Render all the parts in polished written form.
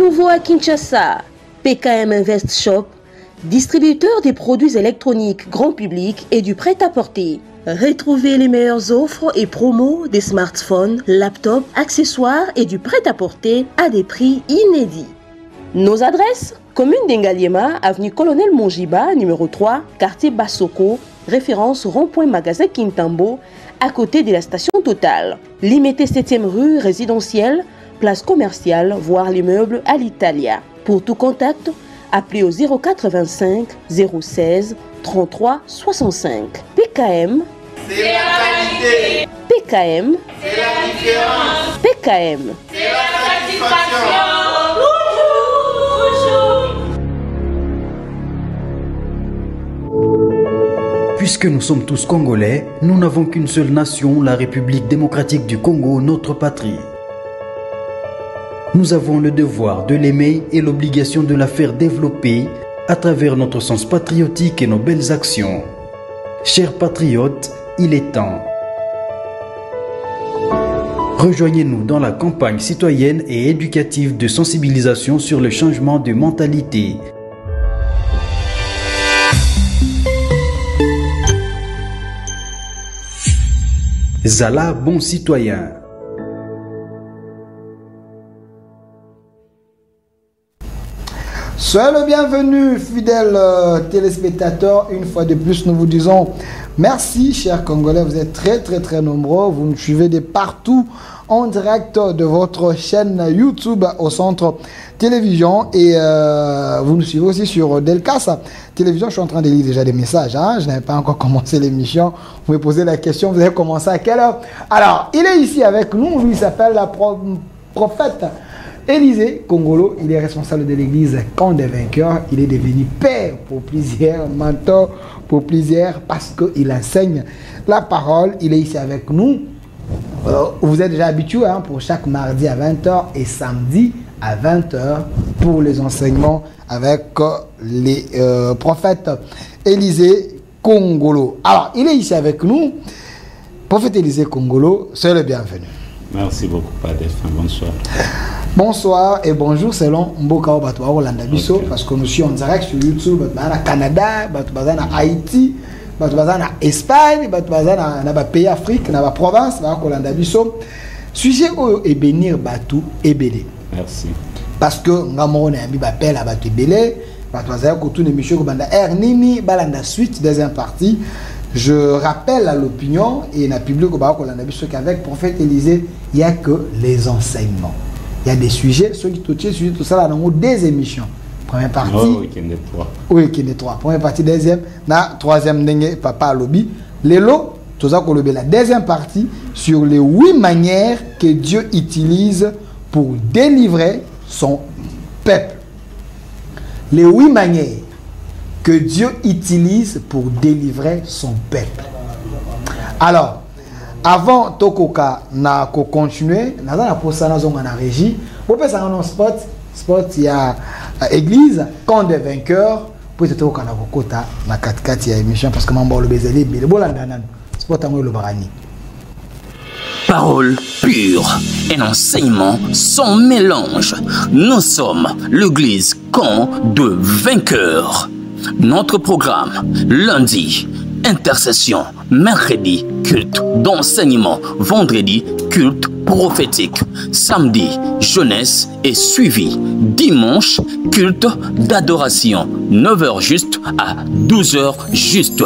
nouveau à Kinshasa. PKM Invest Shop, distributeur des produits électroniques grand public et du prêt-à-porter. Retrouvez les meilleures offres et promos des smartphones, laptops, accessoires et du prêt-à-porter à des prix inédits. Nos adresses: commune d'Engaliema, avenue Colonel Mongiba, numéro 3, quartier Bassoko, référence rond-point magasin Kintambo, à côté de la station Total. Limité 7e rue résidentielle, place commerciale, voire l'immeuble à l'Italia. Pour tout contact, appelez au 085 016 33 65. PKM, c'est la qualité. PKM, C'est la différence. PKM, C'est la satisfaction. Puisque nous sommes tous Congolais, nous n'avons qu'une seule nation, la République démocratique du Congo, notre patrie. Nous avons le devoir de l'aimer et l'obligation de la faire développer à travers notre sens patriotique et nos belles actions. Chers patriotes, il est temps. Rejoignez-nous dans la campagne citoyenne et éducative de sensibilisation sur le changement de mentalité. Zala, bon citoyen. Soyez le bienvenu, fidèles téléspectateurs. Une fois de plus, nous vous disons merci, chers Congolais. Vous êtes très nombreux. Vous nous suivez de partout en direct de votre chaîne YouTube au Centre Télévision. Et vous nous suivez aussi sur Delcas Télévision. Je suis en train de lire déjà des messages. Je n'avais pas encore commencé l'émission. Vous me posez la question, vous avez commencé à quelle heure? Alors, il est ici avec nous. Lui, il s'appelle la prophète Élisée Kongolo. Il est responsable de l'église Camp des Vainqueurs. Il est devenu père pour plusieurs, mentor pour plusieurs, parce qu'il enseigne la parole. Il est ici avec nous. Vous êtes déjà habitué pour chaque mardi à 20h et samedi à 20h pour les enseignements avec les prophètes Élisée Kongolo. Alors, il est ici avec nous. Prophète Élisée Kongolo, soyez le bienvenu. Merci beaucoup, Père Delphin. Bonsoir. Bonsoir et bonjour selon Mboka Batouaro Rolanda Bisso, Okay. parce que nous sommes en direct sur YouTube, au Canada, en Haïti, en Espagne, dans les pays d'Afrique, dans la province, Rolanda Bisso. Sujet est bénir Batou et Bélé. Merci. Parce que nous avons un appel à Batou et Bélé, Batou et Michel Banda Ernini, Balanda suite, deuxième partie. Je rappelle à l'opinion et dans le public qu'avec Prophète Élisée, il n'y a que les enseignements. Il y a des sujets, ceux qui touchent, tout ça, là, nous des émissions. Première partie. Oh, week-end de 3. Week-end de 3. Première partie, deuxième. La troisième, papa lobby. Les lots, tout ça, la deuxième partie sur les 8 manières que Dieu utilise pour délivrer son peuple. Les 8 manières que Dieu utilise pour délivrer son peuple. Alors, avant Tokoka na ko continuer, na za na posa na zonga na régie, pour faire ça en spot il y a église Camp des Vainqueurs pour te toka na kokota na 4 ya émission parce que mambo le bezeli bi le bolanda nan spot amoy le barani. Parole pure, un enseignement sans mélange. Nous sommes l'église Camp de Vainqueurs. Notre programme, lundi, intercession, mercredi, culte d'enseignement, vendredi, culte prophétique, samedi, jeunesse et suivi, dimanche, culte d'adoration, 9h juste à 12h juste.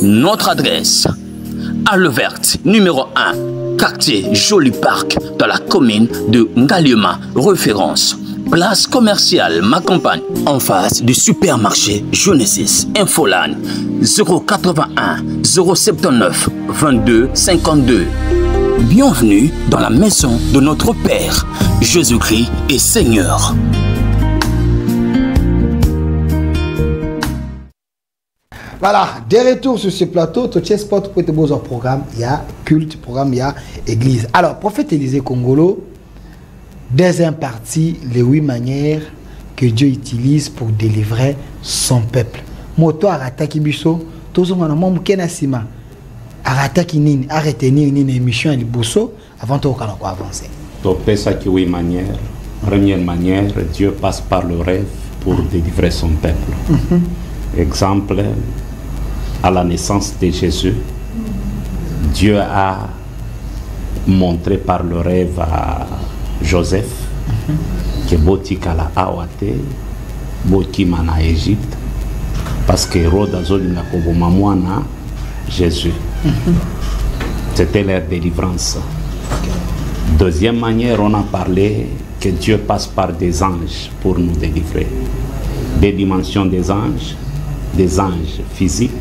Notre adresse, Halle Verte, numéro 1, quartier Joli Parc, dans la commune de Ngaliema, référence. Place commerciale Ma Campagne, en face du supermarché Genesis Infoline, 081 079 22 52. Bienvenue dans la maison de notre Père, Jésus-Christ est Seigneur. Voilà, de retour sur ce plateau, tout ce spot pour te beaux programme, il y a culte, programme, il y a église. Alors, prophète Élisée Kongolo, deuxième partie, les 8 manières que Dieu utilise pour délivrer son peuple. Moto arataki biso, tozo ngana mo mukena sima. Arataki nini, arrêtez nini émission à liboso avant de avancer. Tu peux ça qui 8 manières Première manière, Dieu passe par le rêve pour délivrer son peuple. Exemple, à la naissance de Jésus, Dieu a montré par le rêve à Joseph que Botikala Awate, Bokimana Égypte, parce que Hérode a zolinga koboma mwana Jésus. C'était leur délivrance. Deuxième manière, on a parlé que Dieu passe par des anges pour nous délivrer. Des dimensions des anges physiques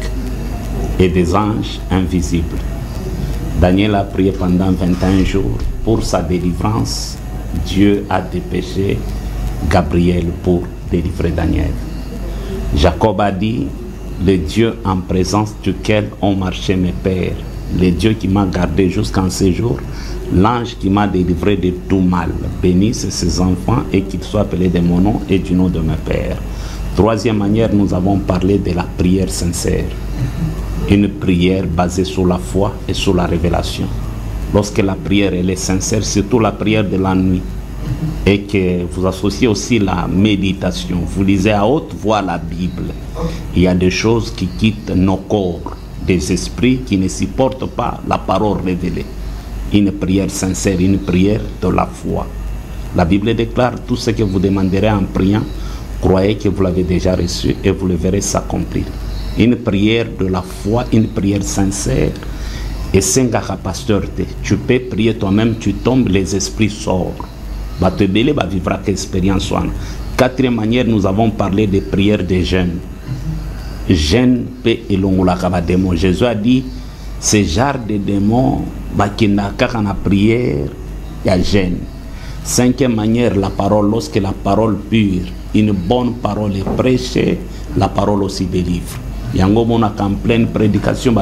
et des anges invisibles. Daniel a prié pendant 21 jours pour sa délivrance. Dieu a dépêché Gabriel pour délivrer Daniel. Jacob a dit, le Dieu en présence duquel ont marché mes pères, le Dieu qui m'a gardé jusqu'en ces jours, l'ange qui m'a délivré de tout mal, bénisse ses enfants et qu'il soit appelé de mon nom et du nom de mes pères. Troisième manière, nous avons parlé de la prière sincère. Une prière basée sur la foi et sur la révélation. Lorsque la prière elle est sincère, surtout la prière de la nuit, et que vous associez aussi la méditation, vous lisez à haute voix la Bible, il y a des choses qui quittent nos corps, des esprits qui ne supportent pas la parole révélée. Une prière sincère, une prière de la foi. La Bible déclare, tout ce que vous demanderez en priant, croyez que vous l'avez déjà reçu et vous le verrez s'accomplir. Une prière de la foi, une prière sincère. Et Sengara pasteur, tu peux prier toi-même, tu tombes, les esprits sortent. Te belé va vivre expérience. Quatrième manière, nous avons parlé des prières des jeunes. Jeune paix et l'ongolakaba démon. Jésus a dit, ce genre de démons, qui n'a qu'à la prière, il y a jeune. Cinquième manière, la parole, lorsque la parole pure, une bonne parole est prêchée, la parole aussi délivre. Yango mona en pleine prédication,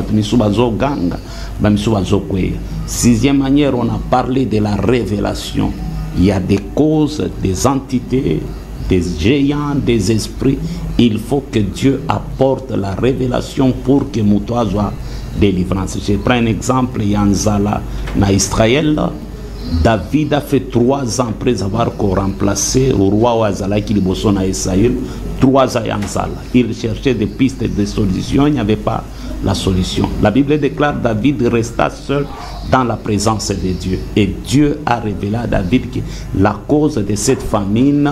sixième manière, on a parlé de la révélation. Il y a des causes, des entités, des géants, des esprits. Il faut que Dieu apporte la révélation pour que Moutoua soit délivrance. Je prends un exemple, Yanzala, na Israël. David a fait 3 ans après avoir remplacé au roi Ouazala qui est à Israël. 3 ans Yanzala. Il cherchait des pistes de solution, il n'y avait pas la solution. La Bible déclare David resta seul dans la présence de Dieu. Et Dieu a révélé à David que la cause de cette famine,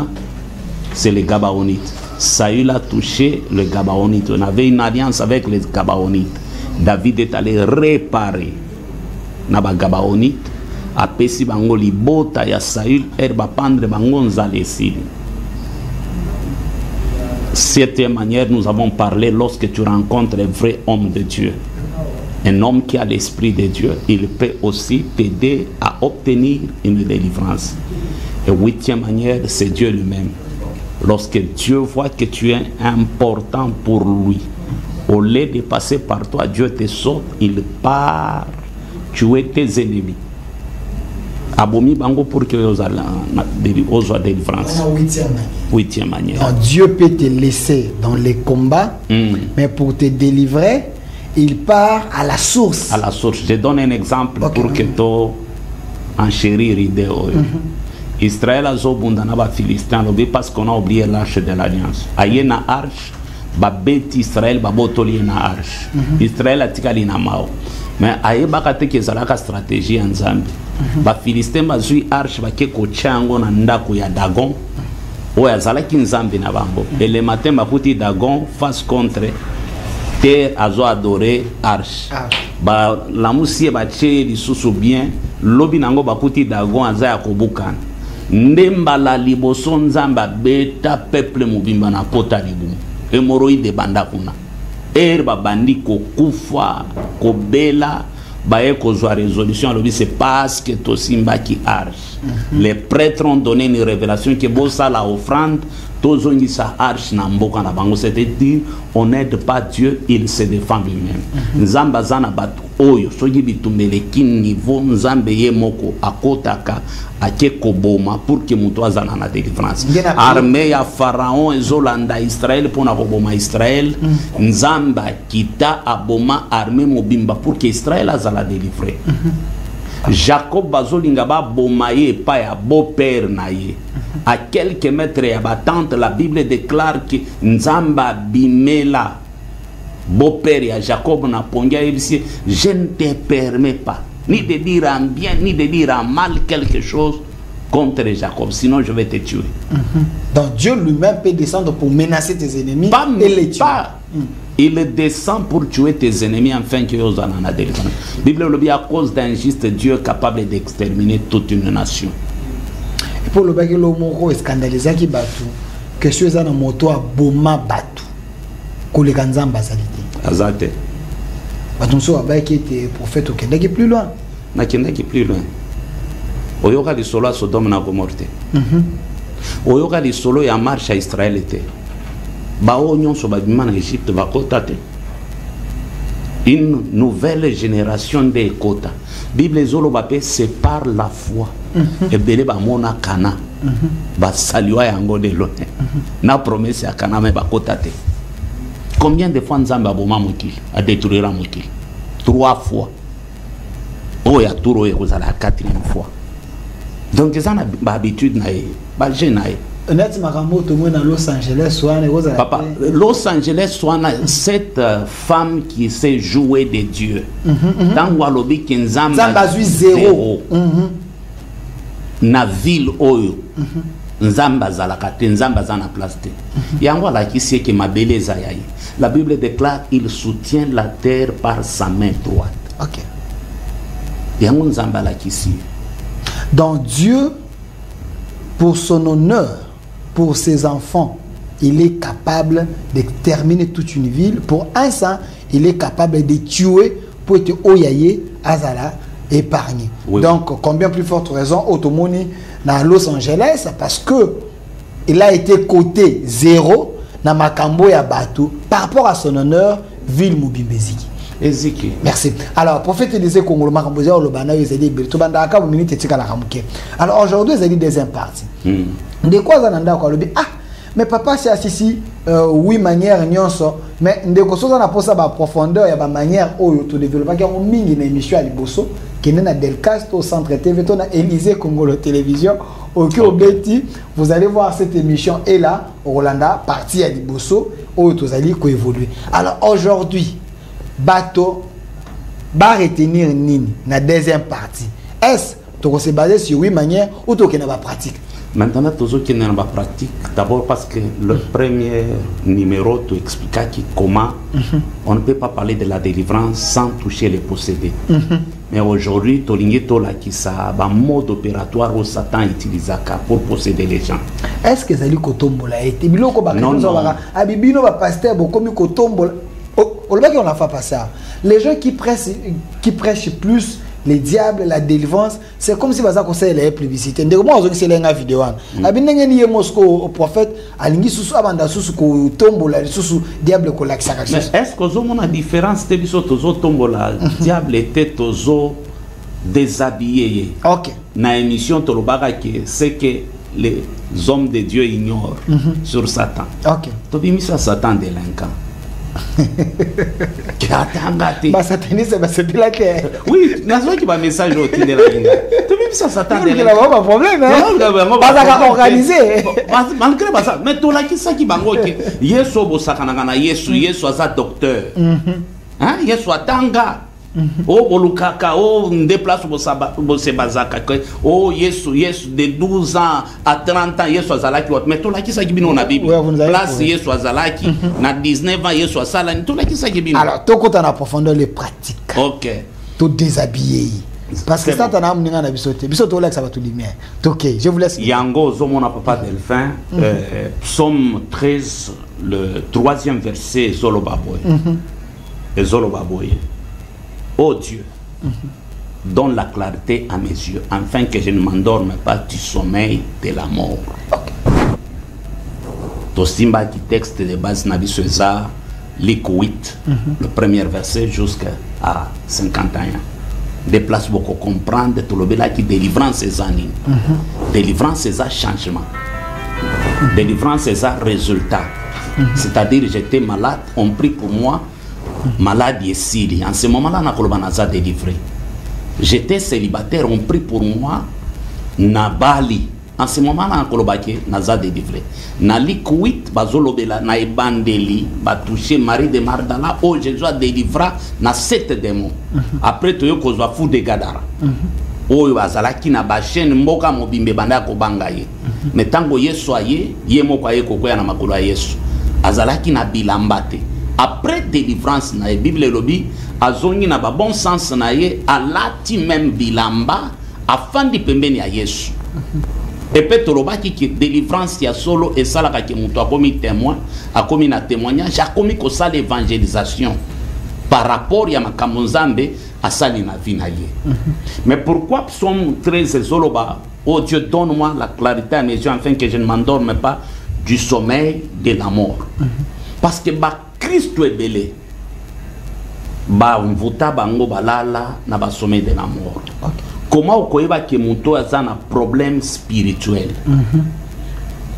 c'est les Gabaonites. Saül a touché les Gabaonites. On avait une alliance avec les Gabaonites. David est allé réparer Naba Gabaonites. Apesi bango libota ya Saül herba pendre bango nzalesili. Septième manière, nous avons parlé lorsque tu rencontres un vrai homme de Dieu. Un homme qui a l'esprit de Dieu, il peut aussi t'aider à obtenir une délivrance. Et huitième manière, c'est Dieu lui-même. Lorsque Dieu voit que tu es important pour lui, au lieu de passer par toi, Dieu te saute, il part tuer tes ennemis. Abomi bango pour que osa délivrance. Huitième manière. Donc, Dieu peut te laisser dans les combats, mais pour te délivrer, il part à la source. À la source. Je donne un exemple pour que tu enchérir l'idée. Israël a zobundana ba Philistin parce qu'on a oublié l'arche de l'alliance. Ayena arche, ba beti Israël ba botoli na arche. Israël a tikali na mao. Mais ayeba kate ke zalaka stratégie en Zambie. Ba Philistin ba zui arche ba ke ko chango na ndako ya Dagon. Oya zalaki Nzambe na bango. Et le matin ba puti Dagon face contre terre azo adoré arche. Ba la musie ba che li susu bien lobi nango ba puti Dagon azaya kobukan. Ndemba la liboso Nzamba beta peuple mubimba na pota libu. Hémorroïde banda kuna. Ba bandi ko kufa ko bela bae ko zwa résolution lobi c'est parce que to simba qui arche. Les prêtres ont donné une révélation que bossa la offrande tozongi sa arche na mboka na bango, c'est-à-dire on n'aide pas Dieu, il se défend lui-même. Nzamba zana batu oyo soki bitumele kin niveau Nzambe ye moko akotaka akeko boma pour que muto azana na délivrance. Armée ya Pharaon ezolanda Israël pour na koboma Israël. Nzamba kita aboma armée mobimba pour que Israël azala délivré. Jacob bazolinga ba boma ye pa ya beau père na ye. À quelques mètres et à battante, la Bible déclare que Nzamba Bimela, beau-père et Jacob n'a pas dit, je ne te permets pas ni de dire en bien ni de dire en mal quelque chose contre Jacob, sinon je vais te tuer. Donc Dieu lui-même peut descendre pour menacer tes ennemis et les tuer. Il descend pour tuer tes ennemis afin que vous en ayez délivrance. La Bible le dit à cause d'un juste Dieu capable d'exterminer toute une nation. Et pour le bac, le mot scandalisé qui batu, que je suis en moto à Boma batu, que les ganzam basalité. Azate. Batunso a qui était prophète au Kenya qui est plus loin. Na Kenya qui est plus loin. Oyoka li solo à Sodome na Gomorrhe. Oyoka li solo ya marche à Israël était. Bao nyonso babima na Égypte bakota te. Une nouvelle génération de kota. Bible zolo bape c'est par la foi. Et bele ba mona kana. Ba saliwa yango de loin. Na promesse ya kana me bakota te. Combien de fois Nzamba aboma mokili a détruire mokili? 3 fois. Oh ya turo ekozala la 4e fois. Donc ça na ba habitude na ye, ba jeune na ye. Honnêtement, makambo to mo na Los Angeles Papa, Los Angeles soit cette femme qui sait jouer de Dieu. Dans Walobi ki Nzamba 0. Na ville oyo. Nzamba zalaka te, Nzamba zana place te. Yango la ki sait que mabele zayaye. La Bible déclare il soutient la terre par sa main droite. OK. Yango Nzamba la ki sait. Donc Dieu, pour son honneur, pour ses enfants, il est capable de terminer toute une ville. Pour un sang, il est capable de tuer pour être oyaye, azala, épargné. Oui. Donc, combien plus forte raison, Otomoni, dans Los Angeles, parce que il a été coté 0 dans Makambo ya Batou par rapport à son honneur, ville Mubimbeziki. Eziki. Merci. Alors, prophète disait Congolo Makambozi au Lobana, ils ont dit Tobandaka au minute tika la Ramouké. Alors aujourd'hui, ils ont dit deuxième partie. De quoi ça n'a pas le ah, mais papa c'est assis oui manière nyonso, mais de quoi ça n'a pas ça ba profondeur, il y a ba manière au to développer car on mingi na émission à Liboso qui est na Delcast au centre TV to na Élysée Congolo Télévision au Betty, vous allez voir cette émission et là Rolanda partie à Liboso au to zali ko évoluer. Alors aujourd'hui bateau va retenir nini na deuxième partie. Est-ce que se baser sur oui manière ou to que na ba pratique? Maintenant, toujours qui n'est pas pratique, d'abord parce que le premier numéro te expliqua comment on ne peut pas parler de la délivrance sans toucher les possédés. Mais aujourd'hui, qui ça un mode opératoire où Satan utilise pour posséder les gens. Est-ce que ça dit kotombola été non, non. Abibino va pasteur beaucoup mieux kotombola. On a fait pas ça. Les gens qui prêchent plus les diables, la délivrance, c'est comme si vous avez la publicité. Moi, je suis une vidéo. Je au prophète, alingi susu abanda susu ko tombola susu diable ko la. Mais est-ce que vous avez une différence de biso tozo tombola diable était tozo déshabillé. OK. Na émission tolobaka que c'est que les hommes de Dieu ignorent sur Satan. OK. To bimisa Satan délinquant. Bah sataniste bah c'est la terre. Oui, n'a-ce pas message au de la ligne. Tu veux ça Satan il a pas problème hein. Pas organisé. Malgré ça, mais toi là qui ça qui bango que Yesu bo sakana na Yesu asa docteur. Hein, Yesu atanga. Oh bolukaka oh déplace bo se bazaka oh Yesu de 12 ans à 30 ans Yesu azalaki mais toi là qui ça qui bino na Bible. Place Yesu azalaki na 19 ans Yesu asala toi là qui ça qui bino. Alors toi quand on a profondeur les pratiques. OK. Tout déshabillé. Parce que ça t'en a amené na bisoté. Bisoté là ça va tout lumière. OK, je vous laisse. Yango zomona papa Delphin psaume 13 le 3e verset Zolobaboy. Zolobaboy. Oh Dieu, donne la clarté à mes yeux, afin que je ne m'endorme pas du sommeil de la mort. Tosimba qui texte de base Nabi César, Lico 8, le premier verset jusqu'à 51. Des places beaucoup comprendre tout le béla qui délivrance ses animes. Délivrance ses changement. Délivrance ses résultats. C'est-à-dire j'étais malade, on prie pour moi. Malade et Syrie. En ce moment-là, on a délivré. J'étais célibataire, on prie pour moi. Nabali, En ce moment là, Kolobake, naza délivré. Na liquid, bazolobela, na ebandeli, ba touché Marie de Mardala, oh Jésus a délivré na 7 démons. Après, tu as kozwa fou de Gadara. Oh, bazalaki na ba chaîne mboka mobimbe banda ko bangaye. Mais tango Yesu aye, ye moko aye kokoya na makolo ya Yesu. Azalaki na bilambate. Après délivrance na Bible lobi, azongi na ba bon sens na ye, alati même bilamba afin di pembeni ya Yesu. Et puis tolobaki ki délivrance ya solo et ça la ka muto akomi témoin, akomi na témoignage, akomi ko sala évangélisation par rapport ya makambo Nzambe asali na vie na ye. Mais pourquoi psaume 13 zoloba, oh Dieu donne-moi la clarté à mes yeux afin que je ne m'endorme pas du sommeil de la mort. Parce que ba Christ est belé. Ba mvuta bango balala na ba sommeil de la mort. Okay. Comment okoyeba ke muto aza na problème spirituel?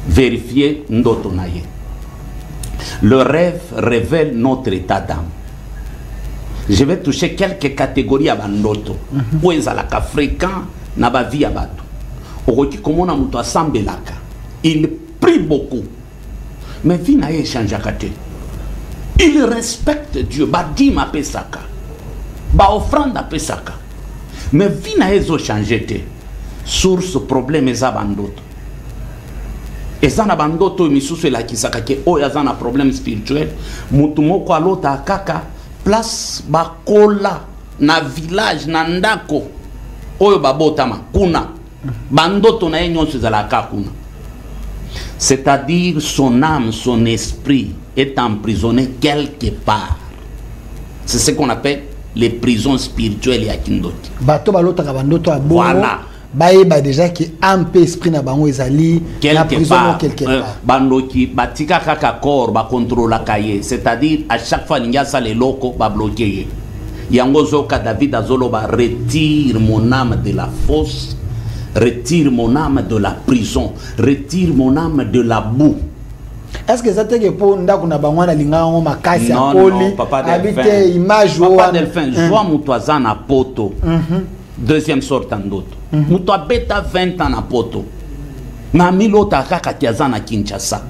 Vérifiez ndoto na ye. Le rêve révèle notre état d'âme. Je vais toucher quelques catégories à bandoto. Où est la fréquent na ba vie à bato. Okoki komona muto asambelaka. Il prie beaucoup. Mais vie na ye change akate. Il respecte Dieu. Ba dîme apé saka. Ba offrande apé saka. Mais vie na ezo changé te. Source problème eza bandoto. Eza na bandoto misusu la kisaka ke o yaza na problème spirituel. Mutu moko alota kaka place bakola na village na ndako. Oyo babotama kuna. Bandoto na nyonso za la kakuna. C'est-à-dire son âme, son esprit est emprisonné quelque part. C'est ce qu'on appelle les prisons spirituelles et akindoti. Bato balota kabandoto a bongo. Voilà. Baeba déjà qui ampe esprit na bango ezali la prison quelque part. Bandoki batika kaka corps ba contrôle kaye, c'est-à-dire à chaque fois l'inga sa les locaux ba bloquer. Yango zoka David azolo ba retire mon âme de la fosse, retire mon âme de la prison, retire mon âme de la boue. Est-ce que ça te que pour ndako na bangwana linga ngo makasi non, akoli habiter image papa Delphin joie mutoza na poto. Deuxième sorte en d'autres. Muto beta 20 ans na poto. Na milota kaka tiaza na Kinshasa.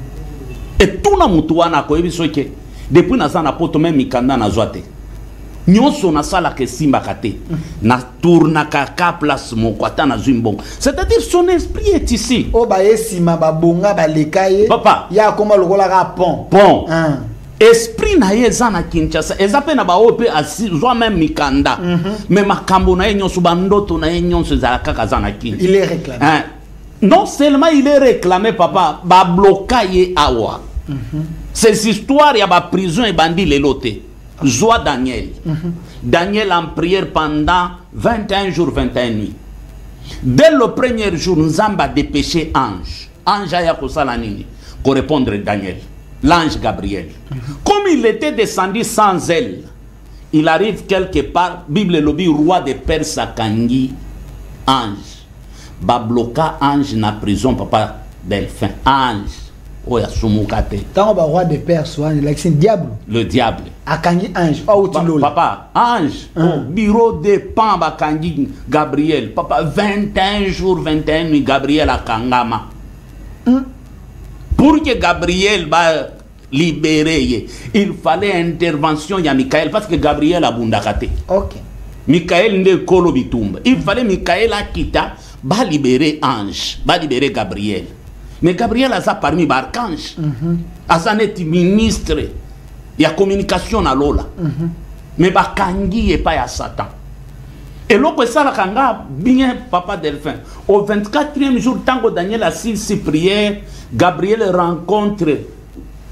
Et tout na muto wana ko ebiso ke depuis na za na poto même mikanda na zoate. Nyonso na sala ke simba kate. Na tourna kaka place moko ata na zumbong. C'est-à-dire son esprit est ici. O ba esima ba bonga ba lekaye. Papa. Ya koma lokola ka pont. Pont. Esprit na ye eza na Kinshasa. Eza pe na ba ope asi zo même mikanda. Mais makambo na ye nyonso bandoto na ye nyonso za kaka za na Kinshasa. Il est réclamé. Non seulement il est réclamé papa, ba bloqué awa. Ces histoires ya ba prison et bandi les loté. Joie Daniel. Daniel en prière pendant 21 jours, 21 nuits. Dès le premier jour, nous avons dépêché ange. Ange aya kosala nini ko répondre Daniel. L'ange Gabriel. Comme il était descendu sans elle, il arrive quelque part, Bible lobby, roi de Perse Kangi, ange. Ba bloquer ange na prison, papa Delphin. Ange. Oya sumukate. Tant ba roi de Perse, c'est diable. Le diable. Akangi ange. Papa, ange. Au bureau de Pan Bakangi Gabriel. Papa, 21 jours, 21 nuits, Gabriel a Kangama. Pour que Gabriel va libérer, il fallait intervention de Michael parce que Gabriel a bundakate. Ok. Michael ne kolo bitumba. Il fallait Michael a kita va libérer ange, va libérer Gabriel. Mais Gabriel a ça parmi les archanges. Azanet ministre. Il y a communication à l'ola. Mais Bakangi et pas à Satan. Et l'autre, ça la kanga bien papa Delphin. Au 24e jour, tango Daniel assise ses prières, Gabriel rencontre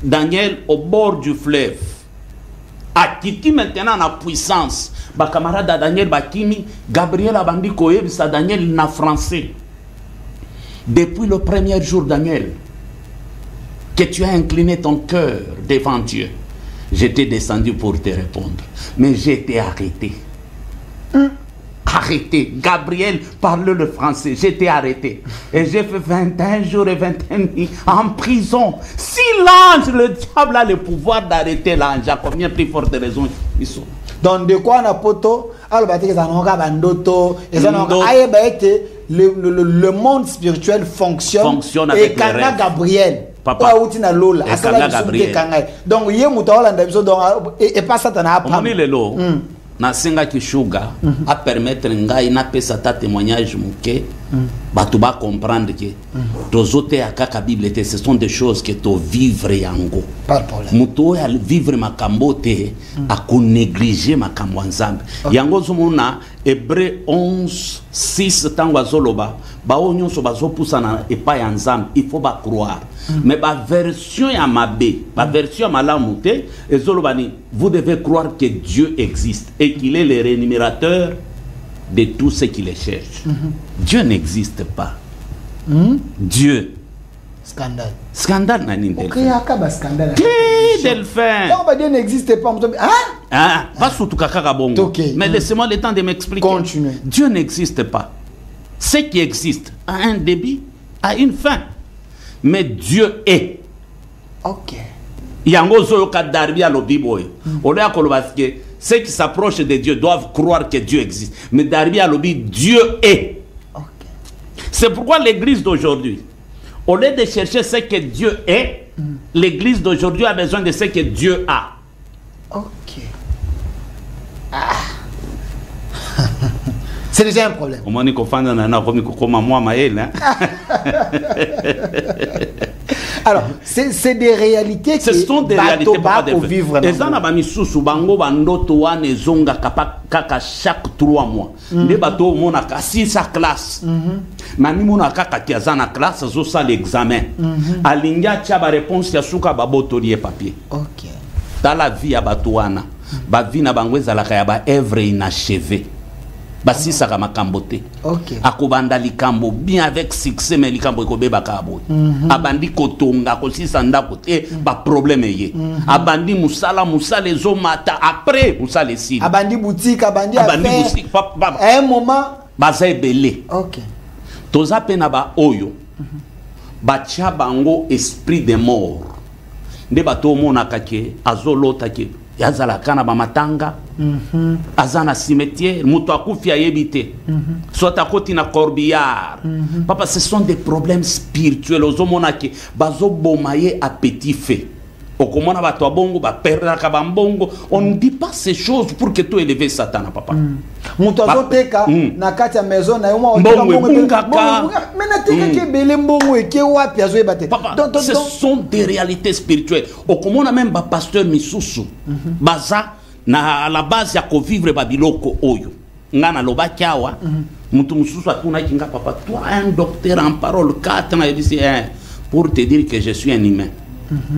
Daniel au bord du fleuve. A Kiti maintenant la puissance. Ba camarade Daniel Bakimi, Gabriel a bandi koye, ça Daniel na français. Depuis le premier jour, Daniel, que tu as incliné ton cœur devant Dieu, j'étais descendu pour te répondre. Mais j'étais arrêté. Arrêté. Gabriel parle le français. J'étais arrêté. Et j'ai fait 21 jours et 21 nuits en prison. Si l'ange, le diable a le pouvoir d'arrêter l'ange, à combien plus forte raison ils sont. Donc de quoi on a poto, alors bah tu es en bandoto, et ça le monde spirituel fonctionne avec et Kanga Gabriel. Papa. Lola, Et Kanga Gabriel. Donc, et pas ça, t'en as pas. Na senga kishuga a permettre ngai na pesa ta témoignage muke batu ba comprendre que tozote akaka Bible te, ce sont des choses que to vivre yango pas de problème muto ya vivre makambo te a ko négliger makambo nzambe yango zomona Hébreu 11:6 tango azoloba ba onyoso bazopusana epa ya nzambe il faut ba croire mais ba version ya mabe ba version ya malamu te ezolobani vous devez croire que Dieu existe et qu'il est le rémunérateur de tout ce qui les cherche. Dieu n'existe pas. Dieu. Scandale. Scandale n'a ni scandale. Delphin. Non, Dieu n'existe pas. Ah, pas surtout kaka bongo. Mais laissez-moi le temps de m'expliquer. Continue. Dieu n'existe pas. Ce qui existe a un début, a une fin. Mais Dieu est. Ok. Yango zo ka darbi à l'obiboy. On a que ceux qui s'approchent de Dieu doivent croire que Dieu existe. Mais darbi à l'obi, Dieu est. Okay. C'est pourquoi l'église d'aujourd'hui, au lieu de chercher ce que Dieu est, l'église d'aujourd'hui a besoin de ce que Dieu a. Ok. C'est déjà un problème. Alors, c'est des réalités ce sont des réalités pour vivre. Et ça, bango bandoto wane zonga kaka chaque 3 mois. Les bateaux mona kasi sa classe. Mami mona kaka kiazana classe zo sa l'examen. Alinga tia ba réponse ya suka baboto lié papier. OK. Dans la vie ya batuana, ba vie na bango ezalaka ya ba œuvre inachevée. Basi saka makambo te. OK. Akobanda likambo bien avec succès mais likambo ekobeba kabo. Abandi kotonga ko sisa ndako te ba problème ye. Abandi musala ezo mata après musala esili. Abandi boutique, abandi boutique. À un moment baza ebele. OK. Toza pena ba oyo. Batia bango esprit de mort. Nde bato mona kake azolota ke yazala kana ba matanga. Azana cimetière, muto akufi ayebite. Soit akoti na corbillard. Papa, ce sont des problèmes spirituels. Ozomona ke bazo bomaye à petit feu. Okomona bato bongo ba perdra ka bambongo. On ne dit pas ces choses pour que tu éleves Satan, papa. Muto azoteka na kati ya maison na yoma bongo. Mena teka ke bele mbongo eke wapi azo ebate. Papa, ce sont des réalités spirituelles. Okomona même ba pasteur misusu. Baza na la base ya ko vivre babiloko oyo ngana lobaki awa mutu mususu atuna kinga papa toi un docteur en parole 4 ans et dit pour te dire que je suis un humain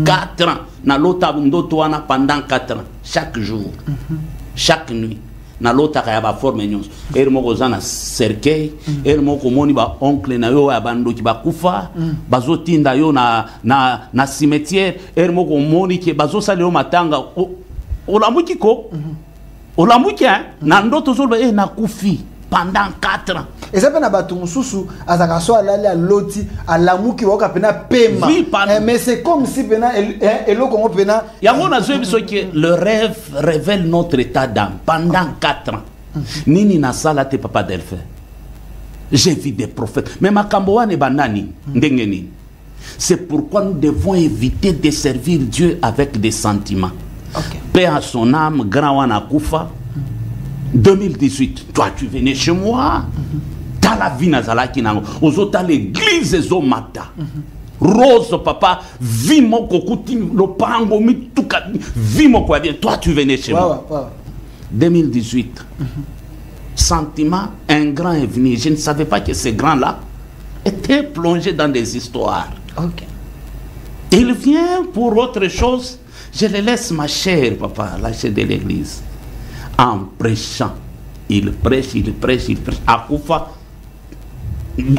4 ans na lota ndoto wana pendant 4 ans chaque jour chaque nuit na lota ka ya ba forme nyonso el moko zana cercueil el moko moni ba oncle na yo ya bando ki bakufa bazotinda yo na cimetière el moko moni ke bazosala yo matanga olamuki ko olamuki na ndoto zolo na kufi pendant 4 ans. Et ça pena batu mususu azaka so alali aloti alamuki waka pena pema. Mais c'est comme si pena eloko ngo pena yango na zo biso que le rêve révèle notre état d'âme pendant 4 ans. Nini na sala te papa Delphin. J'ai vu des prophètes mais makambo wane banani ndengeni. C'est pourquoi nous devons éviter de servir Dieu avec des sentiments. Okay. Paix à son âme, grand wana Koufa. 2018, toi tu venais chez moi. T'as la vie nazalaki nango. Ozota l'église ezomata. Rose papa, vimo kokuti lopango mituka, vimo kwa bien. Toi tu venais chez moi. 2018. Sentiment, un grand est venu. Je ne savais pas que ce grand-là était plongé dans des histoires. Okay. Il vient pour autre chose. Je le laisse, ma chère, papa, lâcher de l'église. En prêchant. Il prêche, il prêche, il prêche. À Koufa,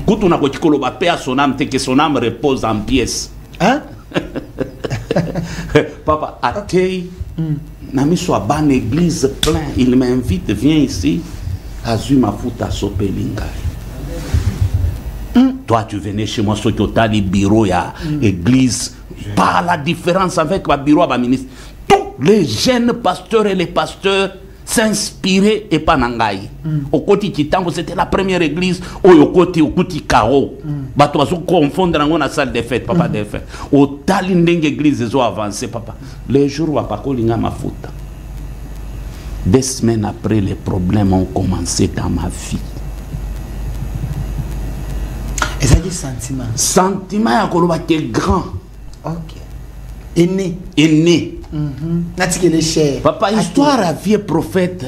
quand on a dit paix à son âme, que son âme repose en pièces. Hein? Papa, accueille. Nami soit ban église plein. Il m'invite, viens ici. Azuma futa sopelinga. Toi, tu venais chez moi, sur le bureau, il y a église. Pas la différence avec le bureau à ministre. Tous les jeunes pasteurs et les pasteurs s'inspirer et pas nangai. Au côté Kitambo, c'était la première église au côté Kao. Bato se confondre dans la salle de fête, papa de fête. Au talindeng église ils ont avancé, papa. Les jours où papa kolinga mafuta. 2 semaines après, les problèmes ont commencé dans ma vie. Et ça dit sentiment. Sentiment à Koloba qui est grand. Ok. Aîné. Aîné. Nati que les chers. Papa, histoire à vieux prophète,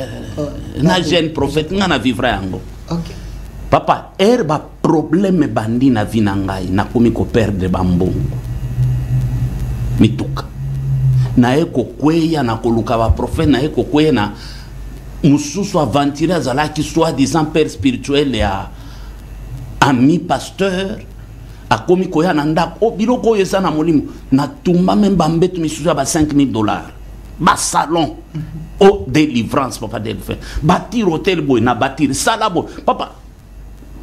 na jeune prophète, n'a vivre yango. Ok. Papa, herba problème bandi na vinangai, na komi ko perdre bambongo. Mituka. Na eko kweya na koluka ba prophète, na eko kweya na mususu aventuré azalaki soi-disant père spirituel ya ami pasteur. A komi koya na ndako biloko yesa na molimo na tumba memba mbetu misusu ya ba $5,000 ba salon au délivrance papa delphin bâtir hôtel boy na bâtir sala boy papa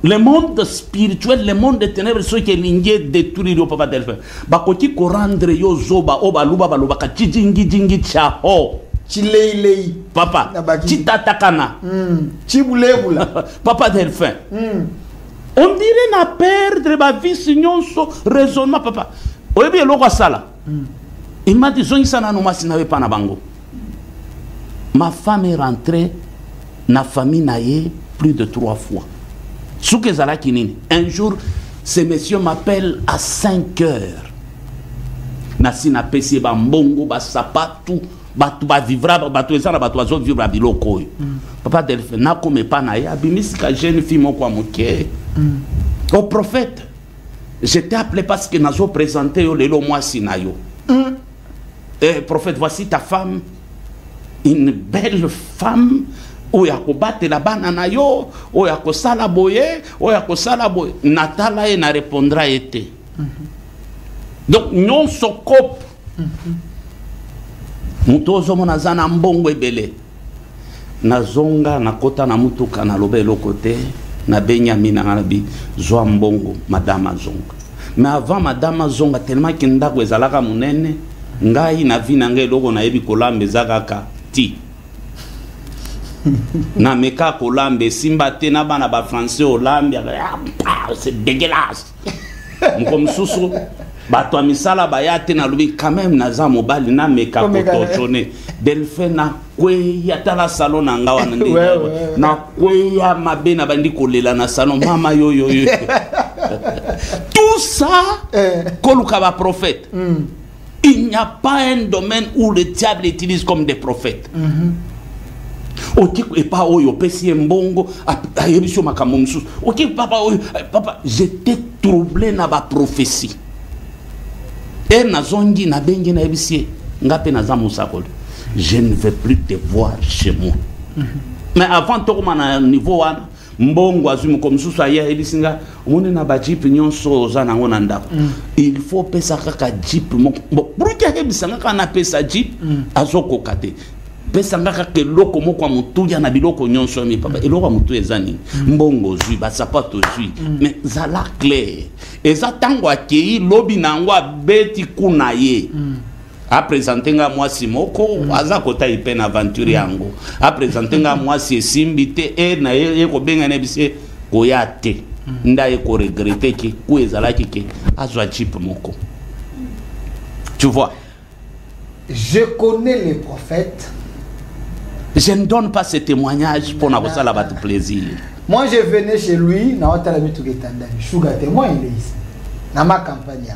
le monde spirituel le monde des ténèbres ceux qui lingué détruire papa delphin ba koti ko rendre yo zoba o baluba baloba ka jingi cha ho Chilei papa chitatakana chibulebula papa delphin on dirait na perdre ma vie sinon so raisonnement papa. Oyebi eloko sala. Il m'a dit zongi sana no masi nawe pa na bango. Ma femme est rentrée na famille naye plus de 3 fois. Souke zala kinini. Un jour ce monsieur m'appelle à 5 heures. Na sina pesi ba mbongo ba sapatu batu ba vivra batu ezana batu azo vivre biloko. Papa Delphin na comme pa na ya bimisika jeune fille moko amuke. Au prophète, j'étais appelé parce que nous avons présenté le mois Sinayo. Prophète, voici ta femme, une belle femme, où il y a combattre la banane, où il y a que salaboye, où il y a que salaboye. Natala n'a répondra été. Donc, non, ce cop. Mutozo monazana mbongo ebele. Nazonga nakota na mutuka na lobe lokote. Na Benyamin Arabi, Zoambongo, Madame Zonga. Mais avant Madame Zonga, tellement qu'il n'y a pas de monene, ngai na vi na ngai logo na ebi kolambe zakaka ti. Na meka kolambe simba te na bana ba français olambe, c'est dégueulasse. Comme susu, bato misala bayate na lubi quand même naza mobali na meka kotochone. Delphin na kwe yatala salon na ngawa na kwe ya mabe na bandi kolela na salon mama yo. Tout ça koluka ba prophète. Il n'y a pas un domaine où le diable utilise comme des prophètes. Ok, et pas oyo pesi mbongo ayebisho makambo msusu. Ok, papa, j'étais troublé na ba prophétie. Et na zongi na bengi na ebisie ngape na zamusakol. Je ne veux plus te voir chez moi. Mais avant tout na niveau wana mbongo azumu comme sous aya elisinga mone na ba jeep nyonso za nango na ndako. Il faut pesa kaka jeep mo bruka hebisanga kana pesa jeep azoko kate. Pesa ngaka ke loko moko mutuya na biloko nyonso mi papa eloko mutu ezani mbongo zui ba sapato zui mais zala clair eza tango akei lobi nangwa beti kuna ye a présenté nga moi simoko aza kota ipena aventure yango a présenté nga moi si simbite e na ye ko benga ne bise ko yate nda ye ko regretter ki ku ezala ki azwa chip moko. Tu vois, je connais les prophètes. Je ne donne pas ce témoignage pour n'avoir ça là-bas tout plaisir. Moi, je venais chez lui, na hôtel mi tuketanda. Je suis témoin il est ici. Na ma campagne.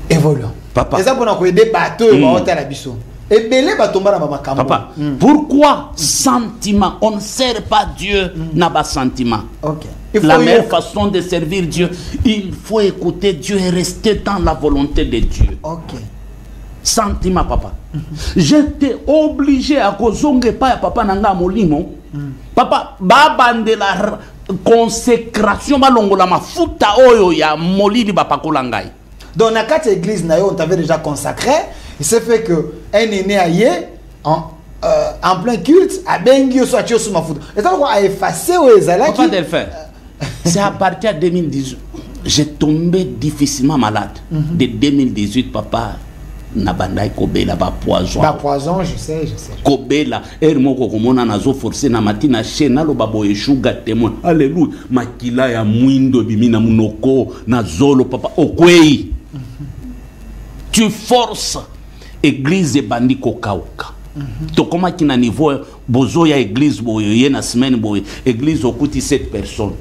Évoluons. Papa. Et ça pour nous aider bateau na hôtel abiso. Et belé batomba na ma campagne. Papa, pourquoi sentiment? On ne sert pas Dieu n'a pas sentiment. OK. La meilleure façon de servir Dieu, il faut écouter Dieu et rester dans la volonté de Dieu. OK. Sentiment, papa. J'étais obligé à kozonge pa papa nanga molimo. Papa, babande la consécration balongola mafuta oyo ya molili bapakolangai. Dans la carte église on t'avait déjà consacré. Il s'est fait que un aîné aillé en plein culte a bengi so atio sous mafuta. Et ça a effacé au ezala qui Delphin. C'est à partir de 2018 j'ai tombé difficilement malade. De 2018 papa na bandai kobela ba poison. Ba poison, je sais. Kobela moko komona nazo forcer na matina chena lo babo eshuga témoin. Alléluia. Makila ya mwindo bimina munoko na zolo papa okwei. Tu forces église bandi kokauka. To koma kina niveau bozo ya église boye na semaine boye église okuti 7 personnes.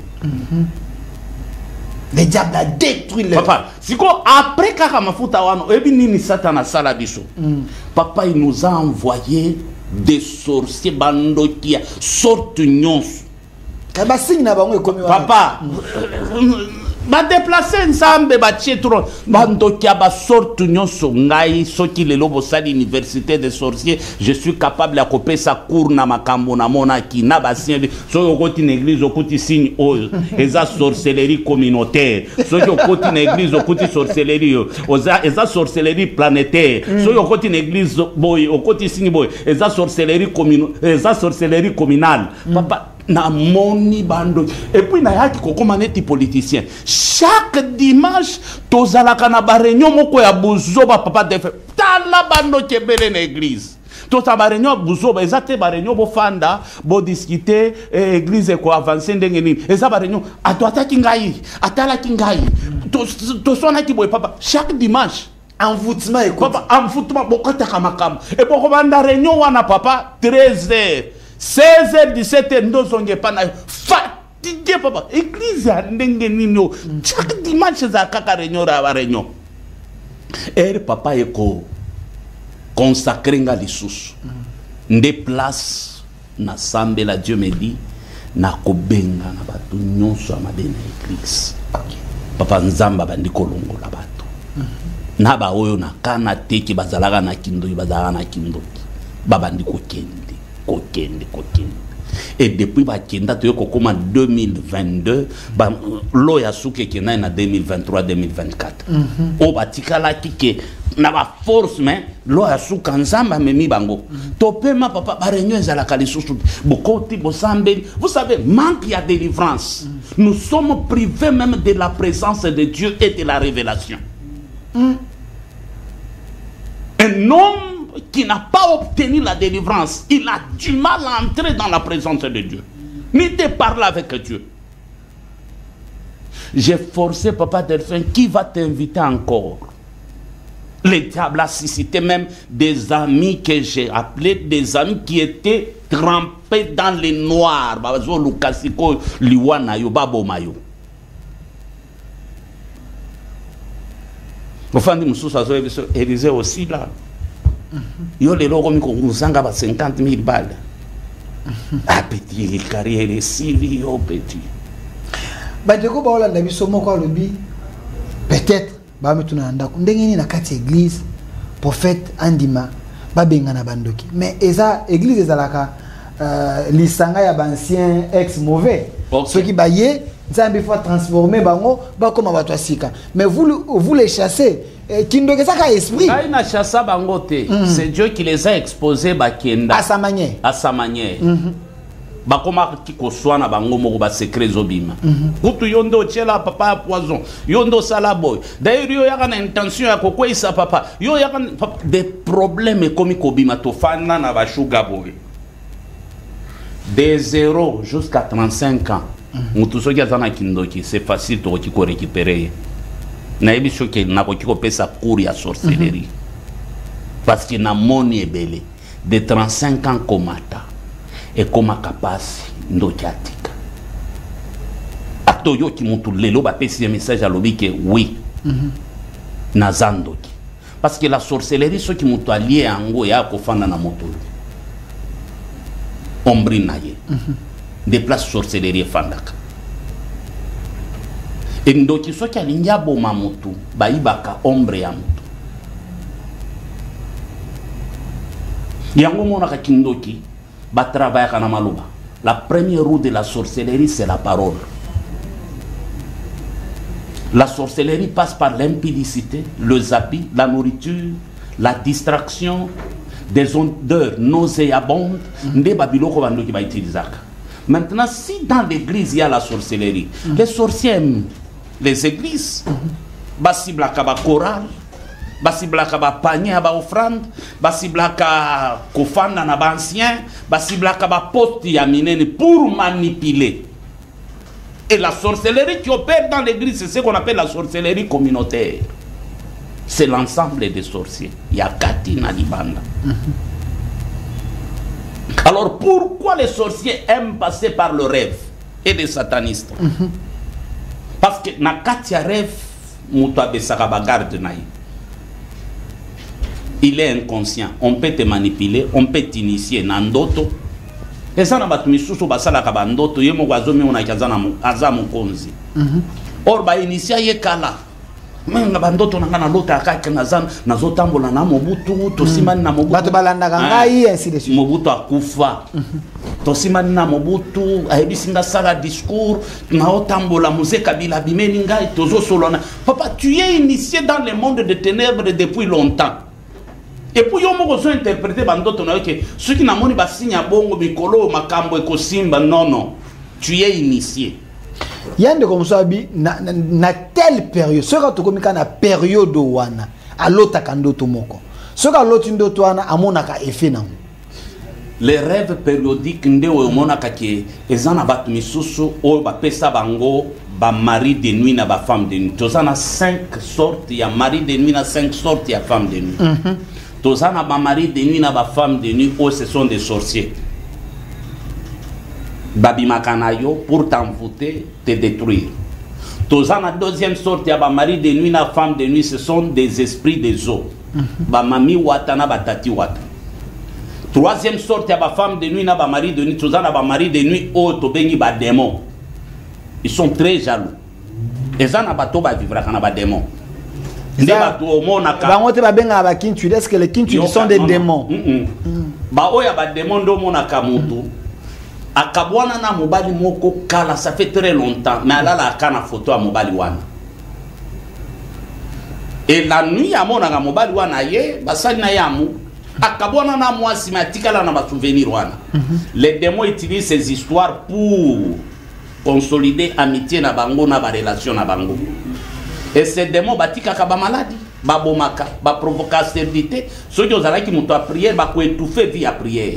Le diable a détruit le papa. Siko après kaka mafuta wano ebi nini satana sala biso. Papa il nous a envoyé des sorciers bando qui sortent nyons. Kaba signe na bango ekomi wana. Papa ba déplacer nsambe ba tchetron bando qui ba sorte nyonso ngai soki lelo bosali université des sorciers je suis capable à couper sa cour na makambo na mona ki na ba sien so okoti na église okoti signe oyo eza sorcellerie communautaire so okoti na église okoti sorcellerie eza sorcellerie planétaire so okoti na église boy okoti signe boy eza sorcellerie communale papa na moni bando et puis na yaki kokoma neti politicien chaque dimanche tozalaka na ba réunion moko ya buzoba papa defe tala bando kebele na église tota ba réunion buzoba ezate ba réunion bo fanda bo discuter église ko avancer ndenge nini eza ba réunion ataki ngai atala kingai to sona ki boy papa chaque dimanche envoûtement et papa envoûtement bokota kamakam et boko banda réunion wana papa 13h 16h 17h ndozonge pana fatigué papa église ya ndenge nino chaque dimanche za kaka réunion ra réunion papa eko consacré nga lisusu nde place na sambela Dieu me dit na kobenga na bato nyonso ya mabe na église papa nzamba bandi kolongola bato na ba oyo na kana teki bazalaka na kindoki babandi kokende. Et depuis bakenda to kokoma 2022 ba lo ya suke kena na 2023-2024 o batikala kike na ba force mais lo ya suka nzamba memi bango to pema papa ba réunion za la kalisusu bokoti bosambe vous savez manque ya délivrance nous sommes privés même de la présence de Dieu et de la révélation. Un homme qui n'a pas obtenu la délivrance, il a du mal à entrer dans la présence de Dieu, ni de parler avec Dieu. J'ai forcé Papa Delphin, qui va t'inviter encore? Le diable a suscité même des amis que j'ai appelés, des amis qui étaient trempés dans les noirs. Babazo Lukasiko Liwana yo babo mayo. Enfin, nous sommes Élysée aussi là. Yo les logo mi konguzanga ba 50 000 balles. Ah petit carrière civile yo petit. Ba deko ba olanda biso moko alobi peut-être ba metuna ndako ndenge ni na kati église prophète andima ba benga na bandoki mais eza église ezalaka lisanga ya bancien ex mauvais ceux qui baye nzambe faut transformer bango ba comme bato asika mais vous les chassez kindoke saka esprit na chassa bango te c'est Dieu qui les a exposés bakenda à sa manière bakoma kiko swana bango moko ba secret zobima kutu yondo chela papa poison yondo sala boy d'ailleurs yo yaka na intention ya kokwesa papa yo yaka des problèmes comme kobima to fana na ba sugar boy de 0 jusqu'à 35 ans mutu soki azana kindoki c'est facile to ko récupérer na ebi soki na ko pesa cours ya sorcellerie parce que na moni ebele de 35 ans komata et comme capacité ndokiatika atoyo ki mutu lelo ba pesi un message à lobi que oui nazandoki parce que la sorcellerie ce qui mutu allié ango ya ko fanda na moto ombri naye des places sorcellerie fandaka et ndoki so ki alingia boma mutu baibaka ombre ya mutu yango mona ka kindoki ba travailler kana maluba. La première roue de la sorcellerie c'est la parole. La sorcellerie passe par l'impudicité, le zapping, la nourriture, la distraction, des odeurs nauséabondes. Maintenant, si dans l'église il y a la sorcellerie, les sorciers aiment les églises, basibla kaba chorale, basiblaka ba panier ba offrande, basiblaka kofanda na ba ancien, basiblaka ba poste ya minene pour manipuler. Et la sorcellerie qui opère dans l'église, c'est ce qu'on appelle la sorcellerie communautaire. C'est l'ensemble des sorciers. Il y a Katina Libanda. Alors pourquoi les sorciers aiment passer par le rêve et les satanistes? Parce que na katia rêve, il est inconscient. On peut te manipuler, on peut t'initier. Nandoto. Et ça n'a pas de misusu basala kabandoto. Yemo wazomi unakazana azamu konzi. Or ba initia ye kala. Menga bandoto nangana lota akaka nazana nazotambola na Mobutu tosimani na Mobutu. Bato balanda ngai ainsi de suite. Mobutu akufa. Tosimani na Mobutu ayebisinga sala discours na otambola Mzee Kabila bimeni ngai tozo solona. Papa, tu es initié dans le monde de ténèbres depuis longtemps. Et puis yo moko zo interpréter bandoto na que ceux qui namoni basinya bongo mikolo makambo ekosimba non, tu es initié. Yande comme ça bi na telle période ce ka tokomika na période wana alota kandoto moko ce ka loti ndoto wana amonaka effet na les rêves périodiques nde o monaka ke ezana batu misusu o ba pesa bango ba mari de nuit na ba femme de nuit. Tozana 5 sortes ya mari de nuit na 5 sortes ya femme de nuit. Tozana ba mari de nuit na ba femme de nuit o ce sont des sorciers. Babi Makanayo pour t'envoûter, te détruire. Tozana deuxième sorte ya ba mari de nuit na femme de nuit, ce sont des esprits des eaux. Ba mami wata na ba tati wata. Troisième sorte ya ba femme de nuit na ba mari de nuit, tozana ba mari de nuit o to bengi ba démons. Ils sont très jaloux. Et ça na ba to ba vivra kana ba démons. Est-ce que les kintu sont des démons? Ba oya ba démons do monaka mutu. Akabwana na mobali moko kala, ça fait très longtemps, mais là la kana photo à mobali wana. Et la nuit à mon aga mobali wana ye, basali na yamu, akabwana na moi simatika la na ba souvenir wana. Les démons utilisent ces histoires pour consolider amitié na bango na ba relation na bango. Et ces démons batika ka ba maladie, ba bomaka, ba provoquer stérilité, ceux qui ont qui muto à prière ba ko étouffer via prière.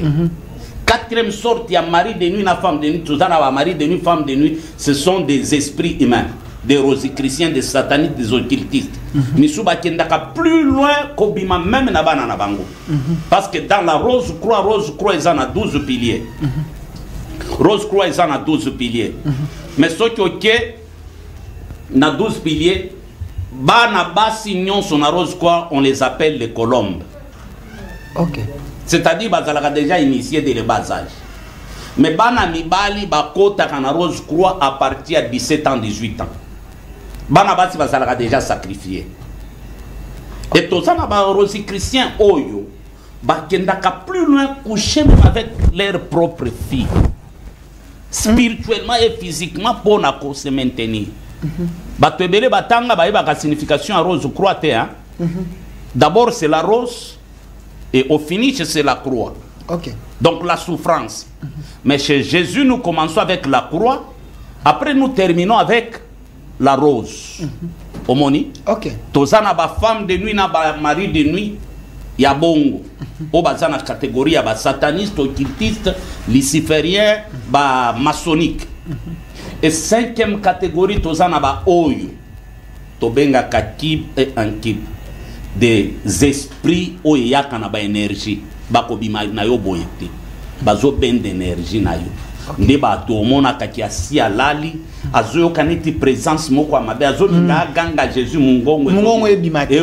Quatrième sorte, il y a mari de nuit, la femme de nuit, tout ça, mari de nuit, femme de nuit, ce sont des esprits humains, des rosicruciens, des satanistes, des occultistes. Misuba kendaka plus loin qu'Obima, même Nabana Nabango. Parce que dans la Rose Croix, ils en a 12 piliers. Rose Croix, ils en a 12 piliers. Mais ceux qui ont 12 piliers, Bana Bassignon, son Rose Croix, on les appelle les colombes. Ok. C'est-à-dire qu'ils ont déjà initié dès le bas âge. Mais Bana Mibali, Bakota, Kana Rose Croix à partir de 17 ans, 18 ans. Bana Basi ont déjà sacrifié. Et tout ça, les chrétiens, Oyo, Bakendaka plus loin coucher même avec leurs propres filles. Spirituellement et physiquement, pour se maintenir. Batebele Batanga, la signification à Rose Croix. D'abord, c'est la rose. Et au finish, c'est la croix. Okay. Donc la souffrance. Mais chez Jésus, nous commençons avec la croix. Après, nous terminons avec la rose. Omoni. Ok. Tozana ba femme de nuit, na ba mari de nuit. Ya bongo. O bazana catégorie ya ba sataniste, occultiste, luciférien, ba maçonnique. Et cinquième catégorie, tozana ba oyo. Tobenga kakib et ankib. Des esprits oyaka na ba énergie bakobima na yo boyete bazo ben d'énergie na yo nde ba to mona kakiasi alali azo kaniti présence moko mabe azo nga ganga Jésus mungongo ebimate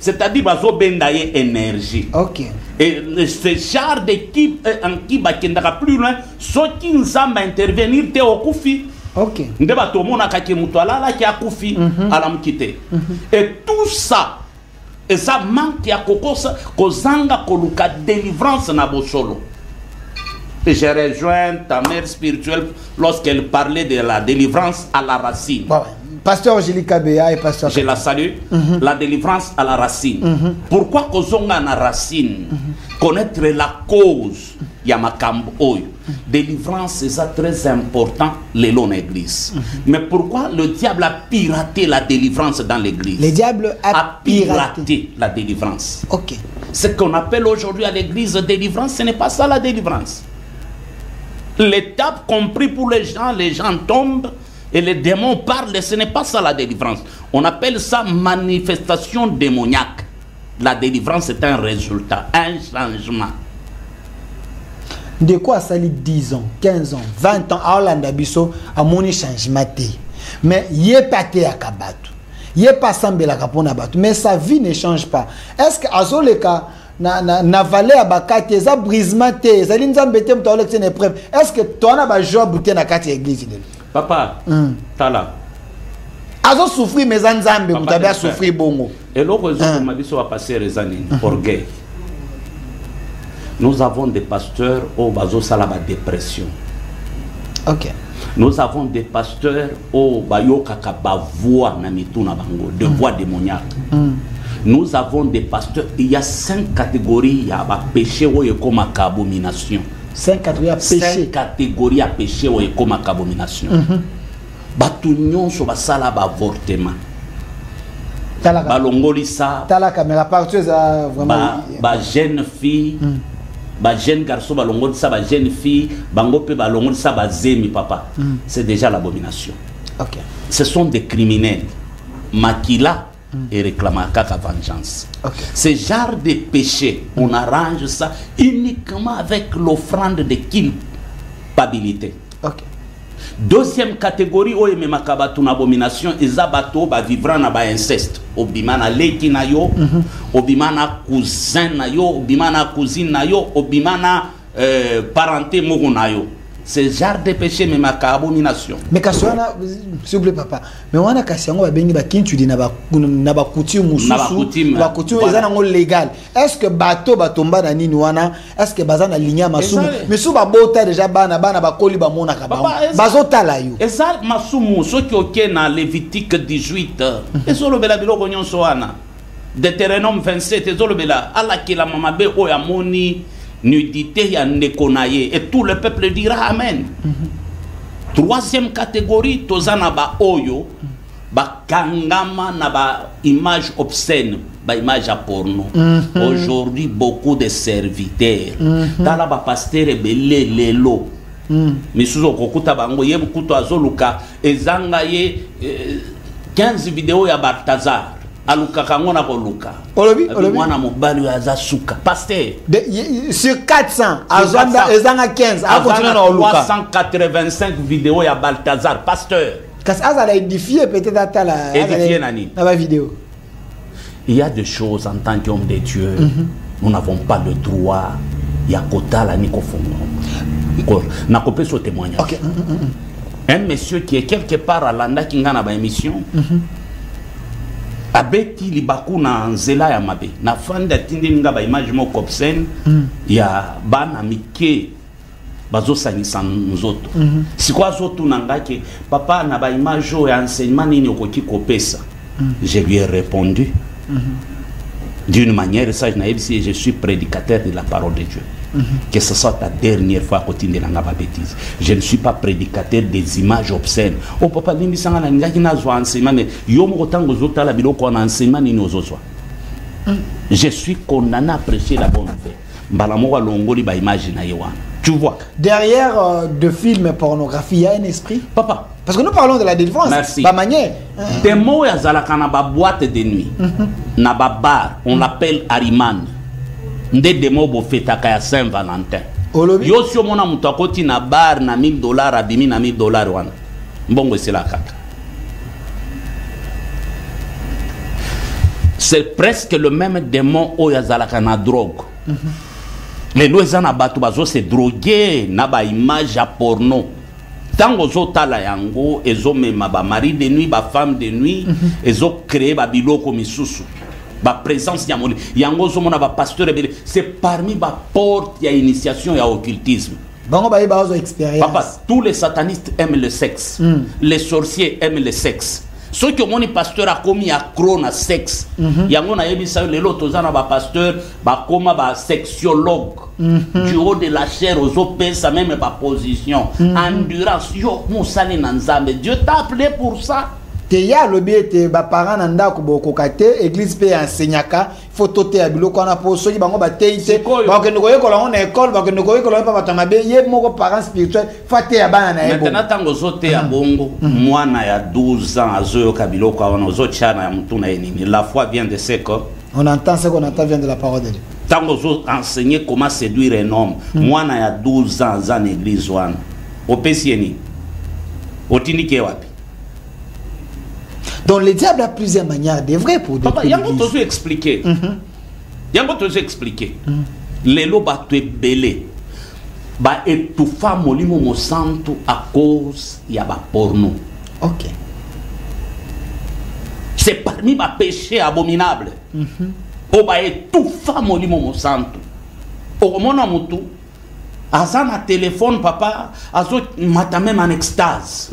c'est-à-dire bazo ben daye énergie. OK. Et ce genre d'équipe en qui bakendaka plus loin ceux qui nzamba intervenir te okufi. OK. Nde ba to mona kaki muto alala ki akufi alamkite. Et tout ça. Et ça manque à Kozanga Koluka délivrance na bosolo. Et j'ai rejoint ta mère spirituelle lorsqu'elle parlait de la délivrance à la racine. Bon, pasteur Angélique Béa et pasteur. Je la salue. La délivrance à la racine. Pourquoi Kozonga na racine? Connaître la cause Yamakambo Oyo. délivrance c'est ça très important les longs église. Mais pourquoi le diable a piraté la délivrance dans l'église? Le diable a piraté la délivrance. Ok. Ce qu'on appelle aujourd'hui à l'église délivrance, ce n'est pas ça la délivrance. L'étape compris pour les gens tombent et les démons parlent, ce n'est pas ça la délivrance. On appelle ça manifestation démoniaque. La délivrance est un résultat, un changement. De quoi ça lui 10 ans, 15 ans, 20 ans, à Hollande Abisso, à mon changement. Mais il n'est pas à Kabatou. Il n'est pas semblé à Kapona Batou. Mais sa vie ne change pas. Est-ce que Azoleka na vallée à Bakati, ça brisement, ça lui nous embêté pour une épreuve. Est-ce que toi, tu as un job pour la église? Papa, t'as là. Azo souffrir, mais Zanzambe, vous avez souffrir bongo. Et l'autre jour, ma vie va passer les années, orgueil. Nous avons des pasteurs au Bazo Salaba dépression. Ok. Nous avons des pasteurs au Bayo Kakaba voix Namituna Bango, de voix démoniaque. Nous avons des pasteurs, il y a 5 catégories, il y a péché ou comme abomination. 5 catégories à péché. 5 catégories à péché ou comme abomination. Batunion sur basala avortement. Balongolisa. La caméra partout vraiment. Ba jeune fille, ba jeune garçon balongolisa, ba jeune fille, bangope balongolisa ba zemi papa. C'est déjà l'abomination. Ok. Ce sont des criminels. Makila et réclament kaka vengeance. Okay. Ce genre de péché, on arrange ça uniquement avec l'offrande de culpabilité. Okay. Deuxième catégorie, où est makabatu na abomination, izabato ba vivra na ba inceste. Obimana leki na yo, obimana cousin na yo, obimana cousine na yo, obimana parenté mogo na yo. Ce genre de péché mais ma abomination. Mais kaswana s'il vous plaît papa. Mais on a kassango ba bengi ba kintu na ba coutume mususu. Ba coutume ezana ngo légal. Est-ce que bateau batomba na nini wana? Est-ce que bazana linya masumu? Mais sou ba bota déjà bana ba koli ba mona ka ba. Bazota la yo. Eza masumu soki oke na Lévitique 18. Ezolo bela biloko nyonso wana. Deutéronome 27 ezolo bela ala ki la mama be o ya moni nudité ya nekonaye et tout le peuple dira amen. Troisième catégorie tozana ba oyo ba kangama na ba image obscène, ba image à porno. Aujourd'hui beaucoup de serviteurs tala ba pasteur belé lelo misuzo kokuta bango yebu kuto azoluka ezanga ye 15 vidéos ya Balthazar aluka kangona koluka olobi mwana mobali ya zasuka pasteur sur 400 azanda ezanga 15 a continuer na oluka 385 vidéos ya Balthazar pasteur parce que ça a édifié peut-être à la édifié nani na vidéo. Il y a des choses en tant qu'homme de Dieu nous n'avons pas le droit ya kotala ni kofongo na kopé so témoignage. OK. Un monsieur qui est quelque part à Landa qui ngana ba émission abeti libaku na nzela ya mabe na fanda tindi nga ba image moko obscène ya bana mike bazo sangisa nzoto sikwa zoto nangake papa na ba image ya enseignement nini okoki kopesa. Je lui ai répondu d'une manière sage naïve si je suis prédicateur de la parole de Dieu. Que ce soit ta dernière fois que tu n'as pas bêtise. Je ne suis pas prédicateur des images obscènes. Oh papa, je suis condamné à prêcher la bonne nouvelle. Tu vois. Derrière de films pornographie, il y a un esprit. Papa. Parce que nous parlons de la délivrance. Merci. Pas manière. Des mots à Zalakana boîte de nuit. Naba bar, on l'appelle Ariman. Nde demo bo fetaka ya Saint-Valentin. Yo sio mona mutu akoti na bar na $1000 abimi na $1000 wana. Mbongo esila kaka. C'est presque le même démon oyo azalaka na drogue. Les lois na batu bazo se droguer na ba image ya porno. Tango zo tala yango ezo mema ba mari de nuit, ba femme de nuit, ezo créer ba biloko misusu. Ba présence ya moni yango zo mona ba pasteur belé c'est parmi ba porte ya initiation ya occultisme. Bango ba ozo expérience. Papa, tous les satanistes aiment le sexe. Les sorciers aiment le sexe. Ceux qui ont pasteur a commis accro na sexe. Yango na yebisa lelo tozana ba pasteur ba koma ba sexologue. Du haut de la chair aux opés, ça même pas position. Endurance. Yo musali na nzambe. Dieu t'a appelé pour ça. Te ya lobi ete ba parents nanda ko bokokate église pe enseignaka faut toter ya biloko na po soki bango ba teite ba ke ndoko yekola on école ba ke ndoko yekola pa batama be ye moko parents spirituel fate ya bana na yebo maintenant tango zote ya bongo mwana ya 12 ans azoyo ka biloko ona zo chana ya mutuna enini la foi vient de ce que on entend ce qu'on entend vient de la parole de Dieu. Tango zo enseigner comment séduire un homme mwana ya 12 ans za na église wana opesieni otinike wapi. Donc le diable a plusieurs manières d'œuvrer pour Papa, il y a un autre expliquer. Il y a un autre expliquer. Les lots battent belé. Ba étouffa molimo mo santo à cause il y a ba porno. OK. C'est parmi ma péché abominable. O ba étouffa molimo mo santo. O mona mutu azana téléphone papa azo mata même en extase.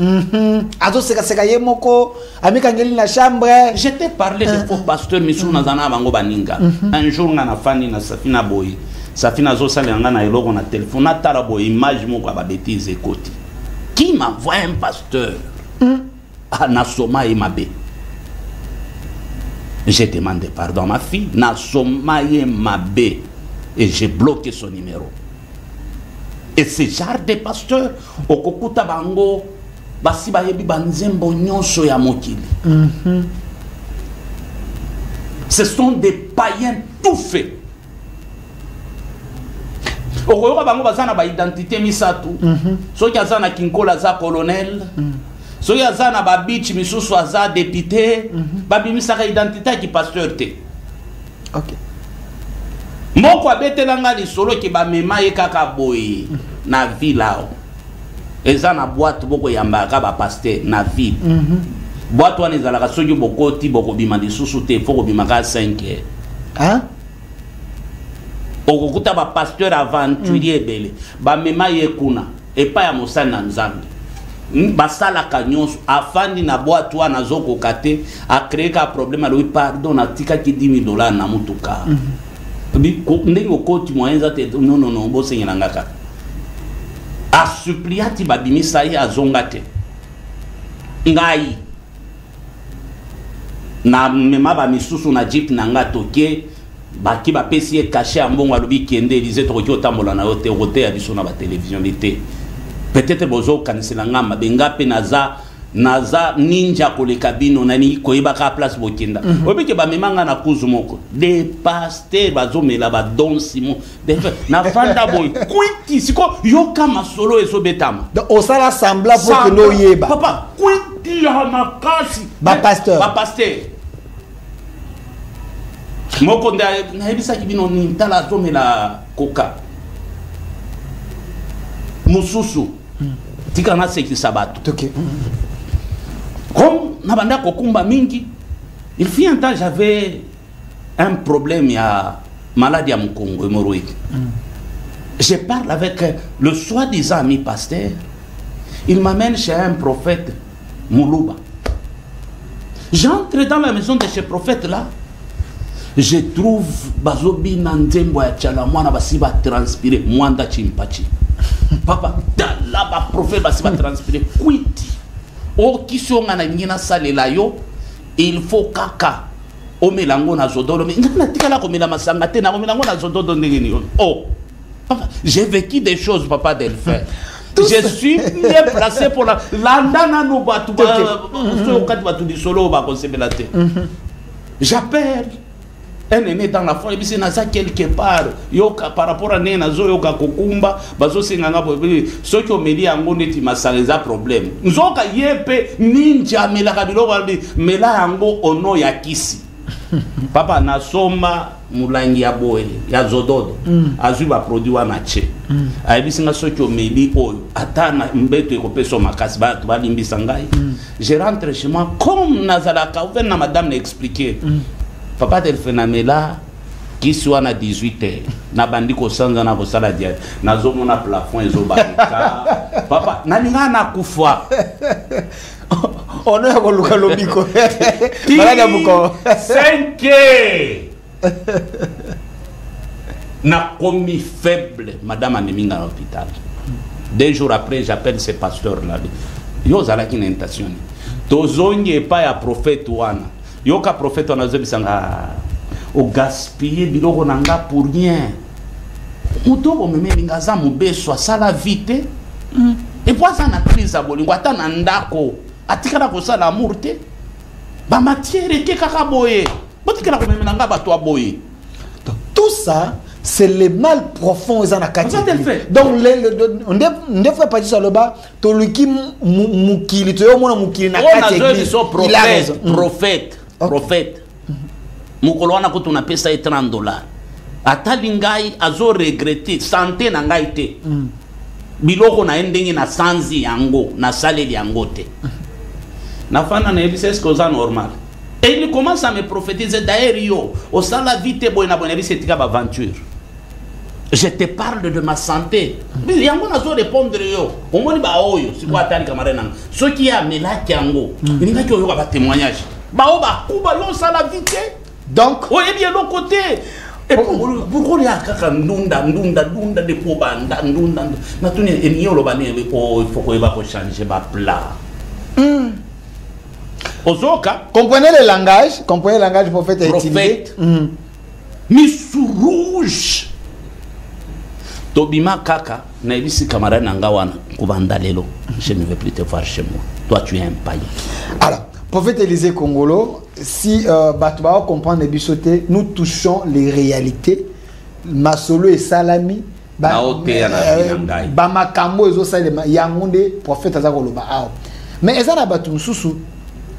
Azo seka ye moko amika ngeli na chambre. Je t'ai parlé de faux pasteur misu na zana bango baninga. Un jour na fani na Safina boy. Safina zo salanga na eloko na téléphone na tala boy image moko ba bêtise écoute. Qui m'envoie un pasteur na soma et mabe. J'ai demandé pardon à ma fille na soma et mabe et j'ai bloqué son numéro. Et ce genre de pasteur, okokuta bango, basi bayebi banzembo nyonso ya mokili. Ce sont des païens tout faits. Okoyoka bango bazana ba identité misatu. Soki azana kinkola za colonel. Soki azana ba bichi misusu aza député. Babimisaka identité ki pasteur te. OK. Moko abetelanga lisolo ki ba mema ye kaka boy na villa. Eza na boîte boko yambaka ba pasteur na ville. Boîte wana ezalaka soki bokoti boko bima lisusu te foko bimaka 5 heures. Hein? Okokuta ba pasteur aventurier belé. Ba mema ye kuna epa ya mosali na nzambe. Basala kanyonso afandi na boîte wana zoko kate a créer ka problème alo pardon atika ki $10,000 na mutuka. Ndenge okoti moyenza te non bosengela ngaka a suppliati babimisa ye azonga te ngai na mema ba misusu na jeep na nga toke baki bapesi ye caché ya mbongo alobi kende Elize tokoki otambola na yo te rote ya biso na ba télévision lite peut-être bozo kanisela nga mabenga pe naza ninja koleka bino nani koyebaka place bokenda obike ba memanga na kuzu moko de pasteur bazomela ba don Simon na fanda boy kwiti siko yoka masolo ezobetama Donc osala sembla pour que no yeba. Papa kwiti ya makasi Ba pasteur moko na yebisa ki bino ni tala azomela koka mususu tika na seki sabato. OK. Comme Nabanda Kokumba Mingi, il fut un temps, j'avais un problème, il y a maladie à mon Congo, hémorroïde. Je parle avec le soi-disant ami pasteur, il m'amène chez un prophète, Moulouba. J'entre dans la maison de ce prophète-là, je trouve Bazobi Nandembo ya Tchalamwana Basiba transpirer, Mwanda Chimpachi. Papa, là-bas, prophète Basiba transpirer, quiti. O kisonga na ngina salela yo il faut kaka o melango na zodolo mais ngana tikala ko mela masanga te na ko melango na zodolo ndengeni yo. Oh papa, j'ai vécu des choses papa d'Elfer. Je suis bien placé pour la landana no batu ba so kat batu di solo ba ko sebela te. J'appelle un aîné dans la foi et puis c'est naza quelque part yoka par rapport à nena zo yoka kokumba bazo singanga bo so ki omeli yango neti masaleza problème nzoka yepe ninja mela kabilo balbi mela yango ono ya kisi papa na soma mulangi ya boye ya zododo azwi ba produit wana che ayibisinga so ki omeli oyo atana mbeto ekopeso makasi ba limbisa ngai je rentre chez moi comme nazalaka ouvert na madame na expliquer papa del phénomène qui soit à 18h na bandi ko sanza na ko sala dia na zomo na plafond ezo barika papa na ninga na kufa On a un local lobico. 5 n'a commis faible, madame Aneminga à l'hôpital. 2 jours après, j'appelle ces pasteurs-là. Yo zala qui n'intention. Tozongi pas à prophète wana. Yo ka prophète wana zebisanga o gaspiller biloko nanga pour rien. Muto o meme mingaza mubeso asala vite. Et puis ça na crise abolingo ata na ndako. Atikala ko sala amour te. Ba matière ke kaka boye. Botikala ko meme nanga bato aboye. Tout ça, c'est le mal profond aux anakati. Donc, on ne fait pas dire ça là-bas. Toluki mukili, tu es au moins mukili na kati église. Il a raison. Prophète. Mukolo wana kutu na pesa $30. Atalingai azo regretter santé na ngai te. Biloko na endengi na sanzi yango, na saleli yango te. Na fana na ebise est-ce que c'est normal? Et il commence à me prophétiser d'ailleurs yo, au sala vite boina boina c'est tika aventure. Je te parle de ma santé. Mais yango na zo répondre yo. Au moins ba oyo, si quoi atali camarade nan. Ce qui a melaki yango, il n'a que yo ba témoignage. Ba o ba kuba lo sala vite. Donc, oh et bien l'autre côté. Et pourquoi il y a kaka ndunda de pobanda ndunda. Na tuni enyo lo bani oh il faut qu'on va changer ba plat. Ozoka, comprenez le langage prophète est utilisé. Miss rouge. Tobima kaka, na ibisi camarade nangawana kubanda lelo. Je ne vais plus te voir chez moi. Toi tu es un païen. Alors, prophète Élisée Congolo, si Batouba comprend les bisotés, nous touchons les réalités. Masolo et Salami, Bamakambo et Zosalema, Yangonde, prophète Azakoloba. Mais Ezana Batou Soussou,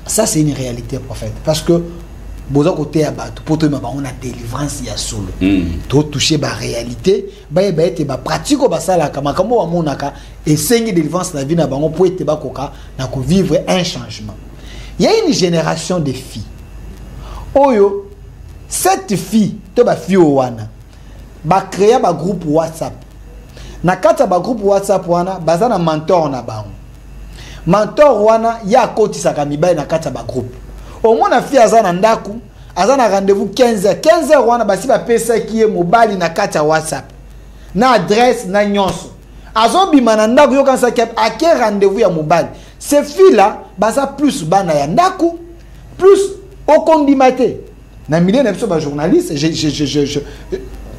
ça c'est une réalité, prophète. Parce que boza côté à Batou, pour toi on a délivrance ya solo. To toucher ba réalité, ba ete ba pratique ba sala kama kama wa monaka et sengi délivrance la vie na bango pour ete ba koka na ko vivre un changement. Il y a une génération de filles. Oyo, cette fille, to ba fille wana, ba créer ba groupe WhatsApp. Na kata ba groupe WhatsApp wana, baza na mentor na bango. Mentor wana ya koti sakamibai na kata ba groupe. Au moins na fille azana ndaku, azana rendez-vous 15h. 15h wana basi ba pesa ki e mobile na kata WhatsApp. Na adresse na nyonso. Azo bima na ndaku yo kansa ki ake rendez-vous ya mobile. Ces filles là, baza plus bana ya ndaku, plus au condimate. Na milieu na biso ba journaliste,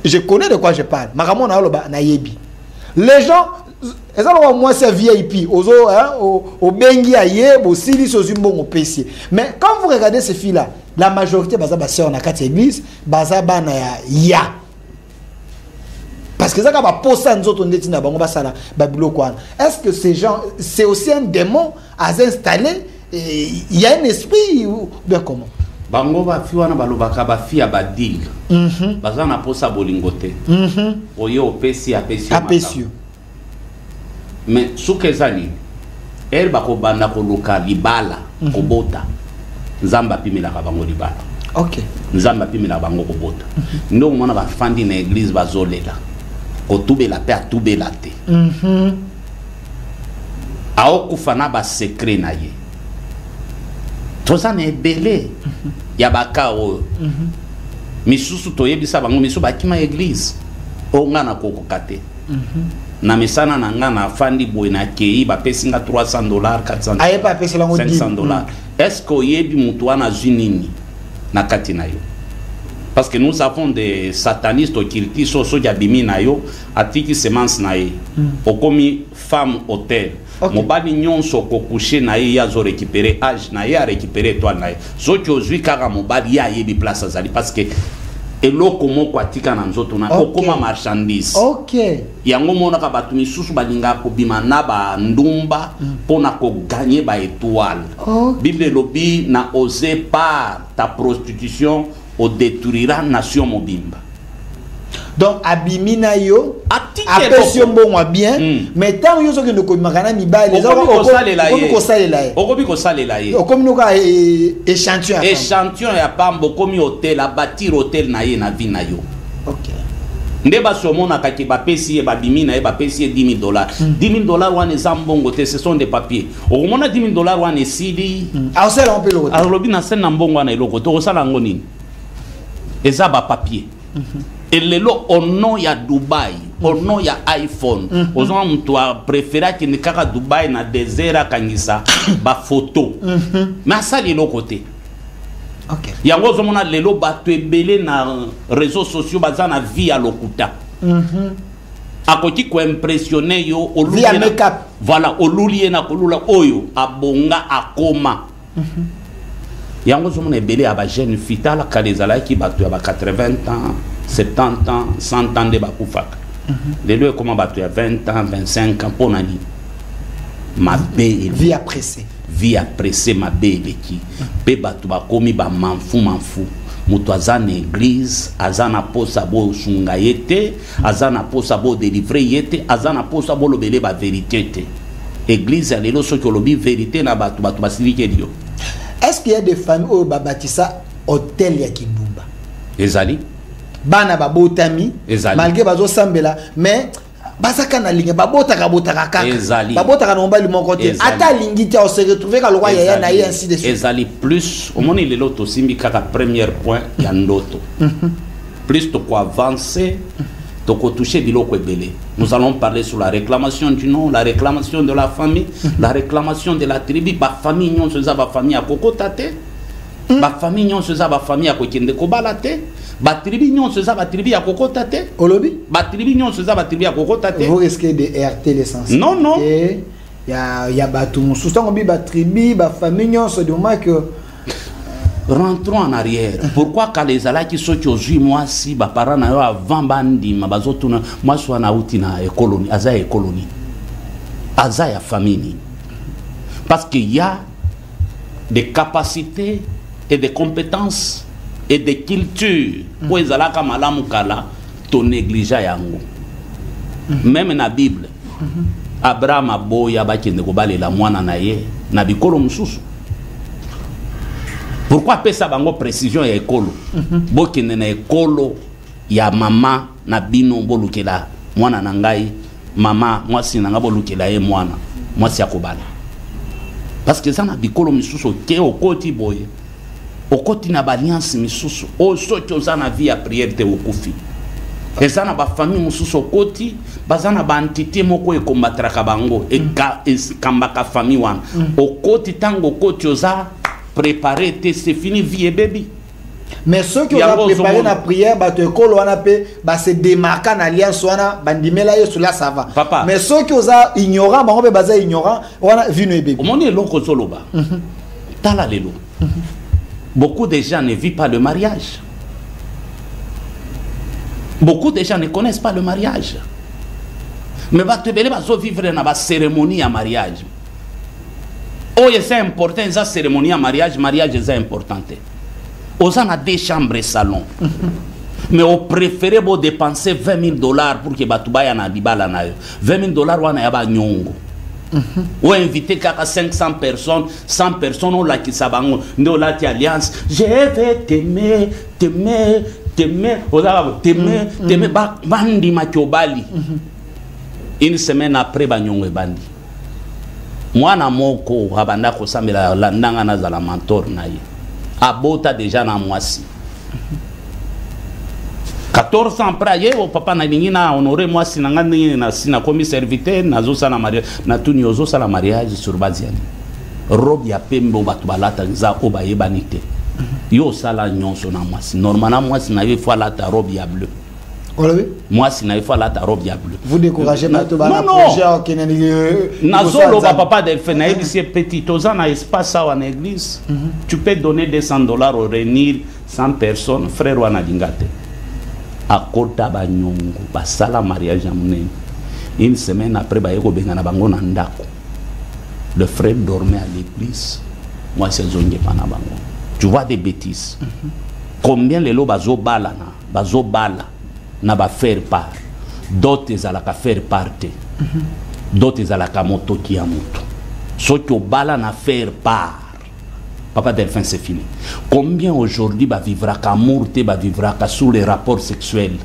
je connais de quoi je parle. Makamona na loba na yebi. Les gens moi c'est VIP au bengi aye au sili sozimbo au PC. Mais quand vous regardez ces filles là, la majorité baza ba sœur na kati église, baza bana ya parce que ça va poser nzoto ndeti na bango basala babilo kwana. Est-ce que ces gens c'est aussi un démon à s'installer? Il y a un esprit ou bien comment? Bango ba fi wana balobaka ba fi ya badil. Baza na posa bolingote. Oye opesi apesi. Mais soukezani elle bako banda ko luka libala ko bota. Nzamba pimela ka bango libala. OK. Nzamba pimela bango ko bota. Ndo mona ba fandi na église bazolela. Ko tubela pe atubela te. Ao kufana ba secret na ye. Toza na ebele ya bakao. Misusu toyebisa bango misu bakima église. Onga na kokokate. Na mesana na nga na fandi boy na kei ba pesinga $300 $400 aye pa pesi lango $500. Est-ce que yebi mutu wana zinini na kati na yo? Parce que nous avons des satanistes occultistes so jabimi na yo atiki semence na ye okomi femme hôtel. Mobali nyonso ko coucher na ye ya zo récupérer âge na ye a récupérer étoile na ye so ki ozwi kaka mobali ya yebi place azali parce que eloko moko atika na nzoto na okoma marchandise. OK. Yango mona ka batu misusu balinga ko bima na ba ndumba pona ko gagner ba étoile. Bible lobi na oser par ta prostitution o détruira nation mobimba. Donc abimina yo attention bon bien mais tant yo so que ndoko makana mibale les autres okobi ko salela ye okomi no ka échantillon ya pambo komi hôtel a bâtir hôtel na ye na vie na yo. OK. nde basomona kaki bapesi babimi na bapesi $10,000 $10,000 wana zambongo te, ce sont des papiers okomona $10,000 wana esili asala on peut le retour alobi na sen na mbongo wana eloko to osala ngo nini eza ba papier elelo ono ya Dubai ono ya iPhone ozwa mtu a préféra ki ne kaka Dubai na désert akangisa ba photo mais asali eloko te. OK. Yango zomona lelo bato ebele na réseaux sociaux baza na vie à lokuta. Akoti ko impressionner yo via make-up. Voilà, olulie na kolula oyo abonga akoma. Yango zomona ebele aba jeune fitala kalezala ki bato ya ba 80 ans, 70 ans, 100 ans de bakufaka. Lelo comment bato ya 20 ans, 25 ans ponani. Ma be vie appréciée. Vie appréciée ma bébé qui pe batu ba komi ba manfu mutu azana église azana posa bo sunga yete azana posa bo délivrer yete azana posa bo lobele ba vérité te église ya lelo soki olobi vérité na batu basilike dio. Est-ce qu'il y a des familles au babatisa hôtel ya Kibumba ezali bana babotami malgré bazo sambela mais basaka na linga babotaka kaka babotaka na mbali mon côté ata lingiti on se retrouver ka loi ya na ainsi de suite ezali plus au moni lelo to simbi kaka premier point ya ndoto plus to ko avancer to ko toucher biloko ebele. Nous allons parler sur la réclamation du nom, la réclamation de la famille, la réclamation de la tribu, ba famille nyon se za ba famille a kokotate ba famille nyon se za ba famille a kokende ko balate ba tribu nyon se za ba tribu ya kokotate olobi ba tribu nyon se za ba tribu ya kokotate. Vous risquez de RT l'essentiel. Non ya batu mususu ngobi ba tribu ba famille nyon se doma que rentrons en arrière. Pourquoi quand les ala qui sont aujourd'hui moi si ba parents na yo avant bandi ma bazotuna moi so na utina e colonie aza e colonie aza ya famille parce qu'il y a des capacités et des compétences et des cultures pour les ala kama la mukala to négliger yango même na Bible Abraham aboya bakende ko balela mwana na ye na bikolo mususu. Pourquoi pesa bango précision ya ekolo bokende na ekolo ya mama na bino bolukela mwana na ngai mama mwasi na nga bolukela ye mwana mwasi akobala parce que ça na bikolo misusu ke okoti boye okoti na alliance misusu o soki oza na vie ya prière te okufi eza na ba famille misusu okoti baza na ba entité moko ekombatraka bango ekambaka famille wana okoti tango okoti oza préparé, c'est fini, vie et baby. Mais ceux qui ont préparé la prière, se démarquent en alliance, ça va. Papa. Mais ceux qui ont ignorant, on a vu nos bébés. On est loco soloba. Talalelo. Beaucoup de gens ne vivent pas le mariage. Beaucoup de gens ne connaissent pas le mariage. Mais tu vas vivre dans la cérémonie à mariage. Oh, c'est important, ça cérémonie à mariage, mariage est important. On a 2 chambres et salon. Mais on préfère dépenser $20,000 pour que Batubaya na dibala na yo. $20,000 wana ya ba nyongo. Ou inviter 500 personnes, 100 personnes on la qui sabango, ndo la ti alliance. Je vais t'aimer, t'aimer, t'aimer, t'aimer bandi makiobali. Une semaine après ba nyongo bandi. Mwana moko abanda ko sambela landanga na zala mentor na ye abota déjà na mwasi 14 ans après ye o papa na lingi na honorer mwasi na ngani na sina komi serviteur na zo sala mariage na tuni ozo sala mariage sur baziani robe ya pembe batu balata za o bayebanite yo sala nyonso na mwasi normalement mwasi na ye fois la ta robe ya bleu. Moi, si n'a pas la robe bleu. Vous découragez pas tout le projet. Nazolo papa de Fenaïb, c'est petit. Aux ans, espace en église. Tu peux donner $200 au réunir 100 personnes. Frère Wanadingate. À Kota Banyongo, Basala mariage amné. Une semaine après, Bayeko Bengana Bango Nandako. Le frère dormait à l'église. Moi, c'est Zonge Panabango. Tu vois des bêtises. Combien les lots bazo bala na ba faire part d'autres à la faire parte d'autres à la moto qui a moto so que bala na faire part papa Delphin c'est fini. Combien aujourd'hui va vivra qu'amour te va vivra qu'à sous les rapports sexuels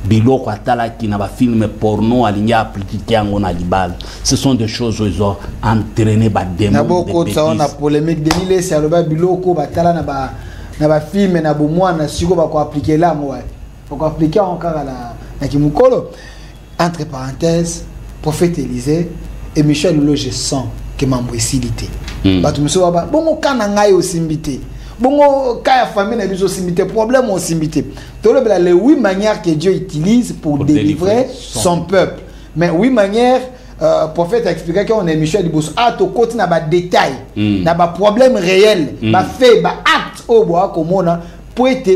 biloko atalaki na ba film porno alinya appliquer yango na libala. Ce sont des choses où ils ont entraîné ba démon. Na boko ça on a polémique Denis les aloba biloko batala na ba film na bomwa na siko ba ko appliquer là moi. Pour appliquer encore na kimukolo. Entre parenthèses, prophète Élisée et Michel Lolo, je sens que mambo isilité. Batu muso ba bongo kana ngai osimbité. Bongo kaya famille na biso osimbité, problème osimbité. Tolo bela les 8 manières que Dieu utilise pour délivrer son peuple. Mais 8 manières prophète a expliqué qu'on est Michel Liboso a to côté na ba détail, na ba problème réel, ba fait, ba acte au bois comme on a pour être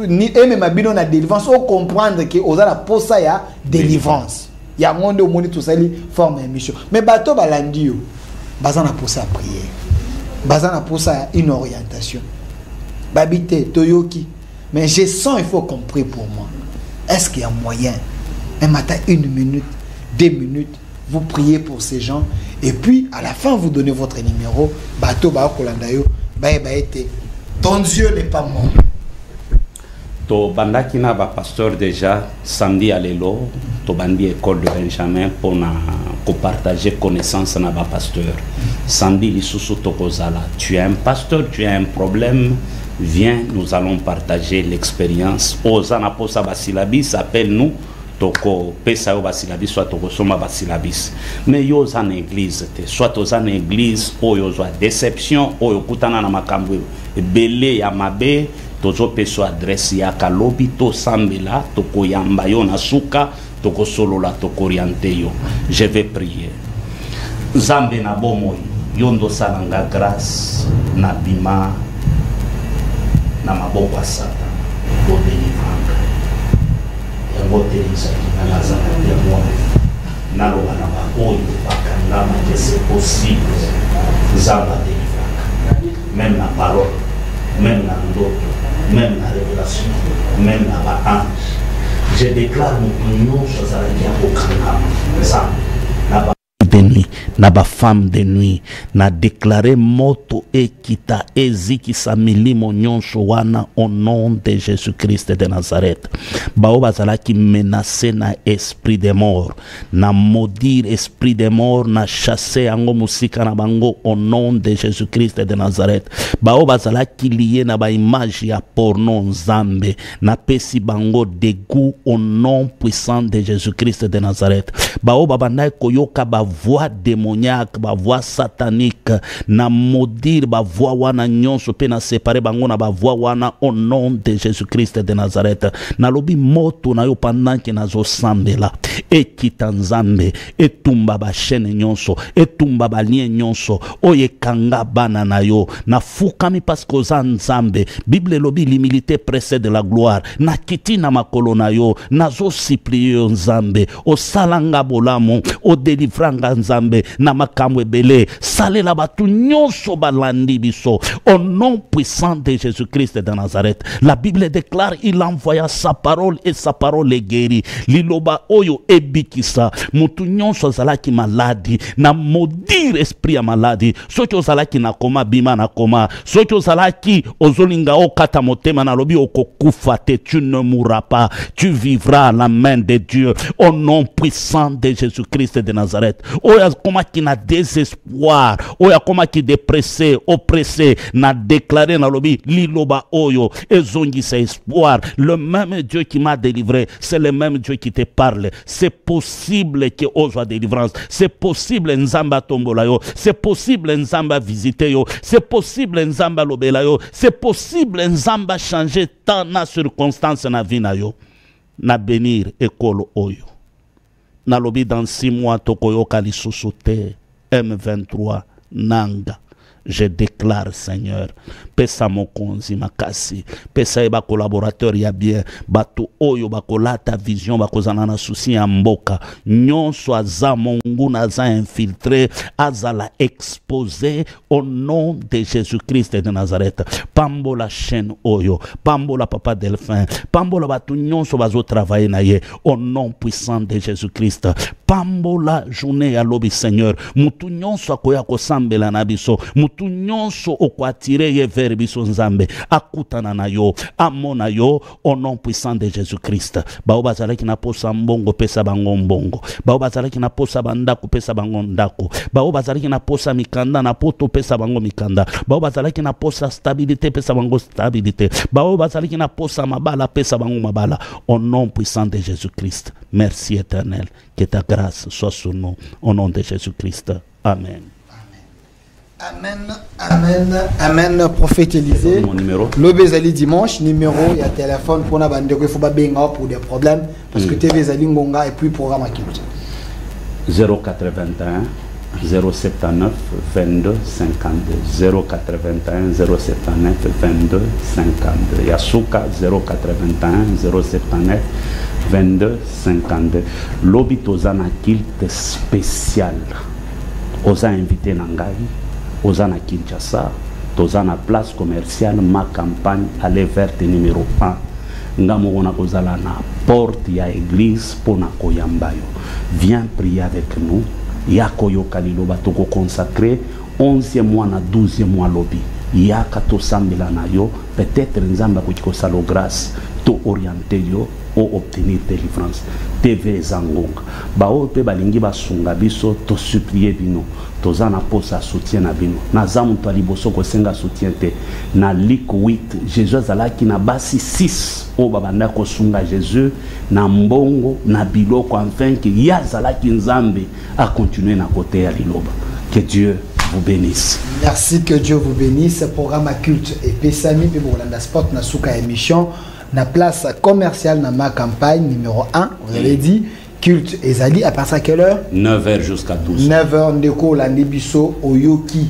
ni même mabino na délivrance ou comprendre que oza la posa ya délivrance. Il y a monde au monde tout ça li forme émission. Mais bato balandi yo bazana posa prière. Bazana posa une orientation. Babité toyoki. Mais je sens il faut qu'on prie pour moi. Est-ce qu'il y a moyen un matin 1 minute, 2 minutes vous priez pour ces gens et puis à la fin vous donnez votre numéro bato ba kolanda yo ba été ton Dieu n'est pas mort. To bandaki na ba pasteur déjà samedi à l'élo to bandi école de Benjamin pour na ko partager connaissance na ba pasteur samedi lisusu to kozala tu es un pasteur, tu as un problème, viens, nous allons partager l'expérience. Ozana posa basilabis, appelle-nous toko pesa yo basilabis soit toko soma basilabis. Mais yo en église te soit en église o yo zo déception o yo kutana na makambo belé ya mabe tozo peso adresse ya kalobi to sambela toko yamba yo na suka toko solo la toko oriente yo. Je vais prier. Zambe na bomo yondo salanga grâce na bima na maboko asata do délivrance. C'est possible, même la parole, même la ndoto, même la révélation, même la ange. Je déclare mon nom sur la de nuit, na ba femme de nuit, na déclaré moto et kita eziki samili monyonso wana au nom de Jésus-Christ de Nazareth. Bao bazala ki menacé na esprit de mort, na maudire esprit de mort, na chasser ango musika na bango au nom de Jésus-Christ de Nazareth. Bao bazala ki lié na ba image ya porno nzambe, na pesi bango dégoût au nom puissant de Jésus-Christ de Nazareth. Bao babandai koyoka ba voix démoniaque, ba voix satanique, na maudire ba voix wana nyonso pe na séparer bango na ba voix wana au nom de Jésus-Christ de Nazareth. Na lobi moto na yo pendant que nazo sambela e kitanzambe e tumba ba chaîne nyonso e tumba ba lien nyonso oye kanga bana na yo na fukami parce que oza nzambe. Bible lobi l'humilité précède la gloire. Na kiti na makolo na yo nazo supplier yo nzambe o salanga bolamo o délivranga nzambe na makambo ebele salela batu nyonso balandi biso au nom puissant de Jésus-Christ de Nazareth. La Bible déclare il envoya sa parole et sa parole est guérie. Liloba oyo ebikisa mutu nyonso zalaki maladi na maudire esprit ya maladi soki ozalaki na koma bima na koma soki ozalaki ozolinga okata motema na lobi okokufa te, tu ne mourras pas, tu vivras à la main de Dieu au nom puissant de Jésus-Christ de Nazareth. Oya koma ki na désespoir, oya koma ki dépressé, oppressé, na déclaré na lobi liloba oyo ezongi sa espoir. Le même Dieu qui m'a délivré, c'est le même Dieu qui te parle. C'est possible que o soit délivrance, c'est possible nzamba tombola yo, c'est possible nzamba visiter yo, c'est possible nzamba lobela yo, c'est possible nzamba changer tant na circonstance na vie na yo. Na bénir école oyo. Na lobi dans 6 mois tokoyoka lisusu te M23 nanga. Je déclare, Seigneur, pesa mokonzi makasi, pesa eba collaborateur ya bien, bato oyo bakolata vision bakozana na souci ya mboka, nyonso aza mongu naza infiltré, azala exposé au nom de Jésus-Christ de Nazareth. Pambola chaîne oyo, pambola papa Delphin, pambola bato nyonso bazo travailler na ye, au nom puissant de Jésus-Christ. Pambola journée ya lobi Seigneur, mutu nyonso akoya kosambela na biso, mutu mutu nyonso okwatire ye vers biso nzambe akutana na yo amona yo au nom puissant de Jésus-Christ. Bao bazalaki na posa mbongo pesa bango mbongo, bao bazalaki na posa bandako pesa bango ndako, bao bazalaki na posa mikanda na poto pesa bango mikanda, bao bazalaki na posa stabilité pesa bango stabilité, bao bazalaki na posa mabala pesa bango mabala, au nom puissant de Jésus-Christ. Merci éternel, que ta grâce soit sur nous au nom de Jésus-Christ. Amen. Amen, amen, amen, prophète Élisée. Mon numéro. Le Zali dimanche, numéro, il y a téléphone pour la bande, il faut pas benga pour des problèmes, parce que TV Zali Ngonga et puis programme à Kibuti. 081 079 22 52 081 079 22 52 Yasuka 081 079 22 52 Lobi tozana kilte spécial oza invité Nangai oza na Kinshasa tozana place commerciale ma campagne aller verte numéro 1 ngamona kozala na porte ya église pona koyambayo. Viens prier avec nous. Yako yoka liloba toko consacré 11e mois na 12e mois lobi. Yaka to sambela na yo peut-être nzamba ko salo grâce to orienter yo o obtenir délivrance. TV Zangonga. Bao pe balingi basunga biso to supplier bino. Tozana posa soutien na bino. Na zamu to liboso ko senga soutien te. Na lik 8 Jésus azalaki na basi 6 o babanda ko sunga Jésus na mbongo na biloko enfin que yazalaki nzambe a continuer na côté ya liloba. Que Dieu vous bénisse. Merci, que Dieu vous bénisse. Ce programme à culte et Pessami pe Bolanda Sport na suka émission na place commerciale na ma campagne numéro 1. Vous avez dit culte ezali à partir de quelle heure? 9h jusqu'à 12h. 9h ndeko la nebiso oyoki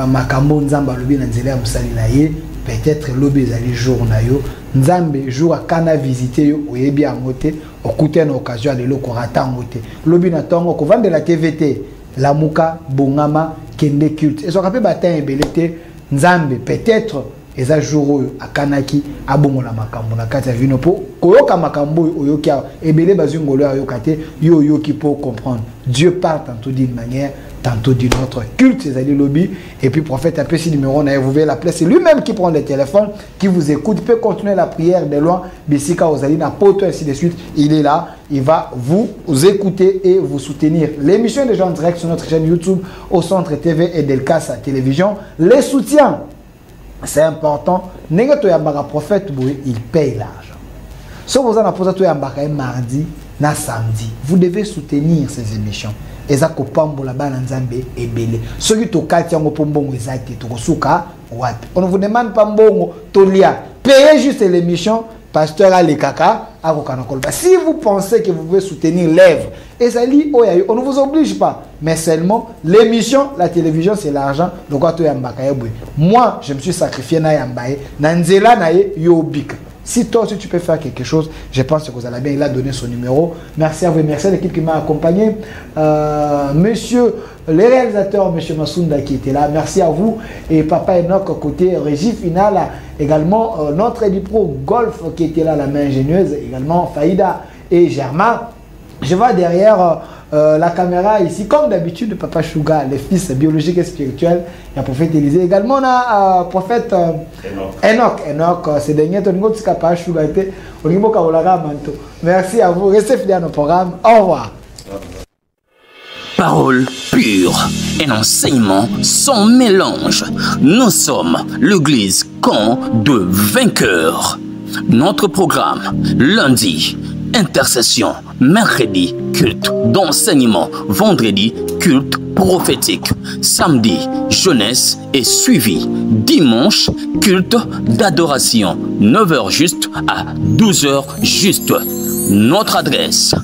makambo nzamba lobi na nzela musali na ye peut-être lobi ezali jour na yo nzambe jour akana visiter yo oyebi amote okute na occasion de loko rata ngote lobi na tongo ko vendre la TVT la muka bongama kende culte et so rappelle batin ebelete nzambe peut-être eza jour akanaki abongola makambo na kati ya vino po koyoka makambo oyoki ebele bazungolo ayokate yo yoki pour comprendre. Dieu parle tantôt d'une manière, tantôt d'une autre. Culte c'est ali lobby et puis prophète appelle si numéro na vous verrez la place, c'est lui-même qui prend le téléphone, qui vous écoute, peut continuer la prière de loin, bisika ozali na poto ainsi de suite, il est là, il va vous écouter et vous soutenir. L'émission est déjà en direct sur notre chaîne YouTube au Centre TV et Delcas Télévision. Les soutiens, c'est important. Négato yambaka prophète, il paye l'argent. Si vous avez posé yambaka mardi, na samedi, vous devez soutenir ces émissions. Ezako pambola bana nzambe ebele. Soki to kati yango pombongo ezaki to kosuka wapi. On ne vous demande pas mbongo tolia. Payez juste l'émission. Pasteur Ali Kaka, si vous pensez que vous pouvez soutenir l'œuvre, on ne vous oblige pas. Mais seulement, l'émission, la télévision, c'est l'argent. Moi, je me suis sacrifié na yambaye. Nanzela na yobika. Si toi aussi tu peux faire quelque chose, je pense que vous allez bien. Il a donné son numéro. Merci à vous. Merci à l'équipe qui m'a accompagné. Monsieur le réalisateur, monsieur Massounda qui était là. Merci à vous. Et Papa Enoch côté régie finale. Également notre Edipro Golf qui était là, la main ingénieuse. Également Faïda et Germain. Je vois derrière la caméra ici, comme d'habitude, Papa Chouga, le fils biologique et spirituel. Il y a prophète Élisée. Également, on a prophète Enoch. C'est dernier temps, on a Papa Chouga. Merci à vous. Restez fidèles à nos programmes. Au revoir. Parole pure, un enseignement sans mélange. Nous sommes l'église camp de vainqueurs. Notre programme, lundi, intercession, mercredi, culte d'enseignement, vendredi, culte prophétique, samedi, jeunesse et suivi, dimanche, culte d'adoration, 9h juste à 12h juste. Notre adresse,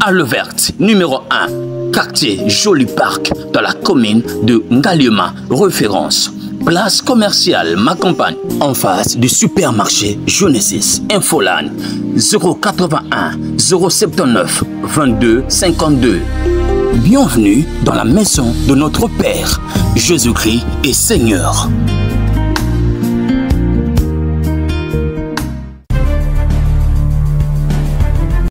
Halle Verte, numéro 1, quartier Joli Parc, dans la commune de Ngaliema, référence. Place commerciale Ma Campagne, en face du supermarché Genesis Infoline, 081 079 22 52. Bienvenue dans la maison de notre Père. Jésus-Christ est Seigneur.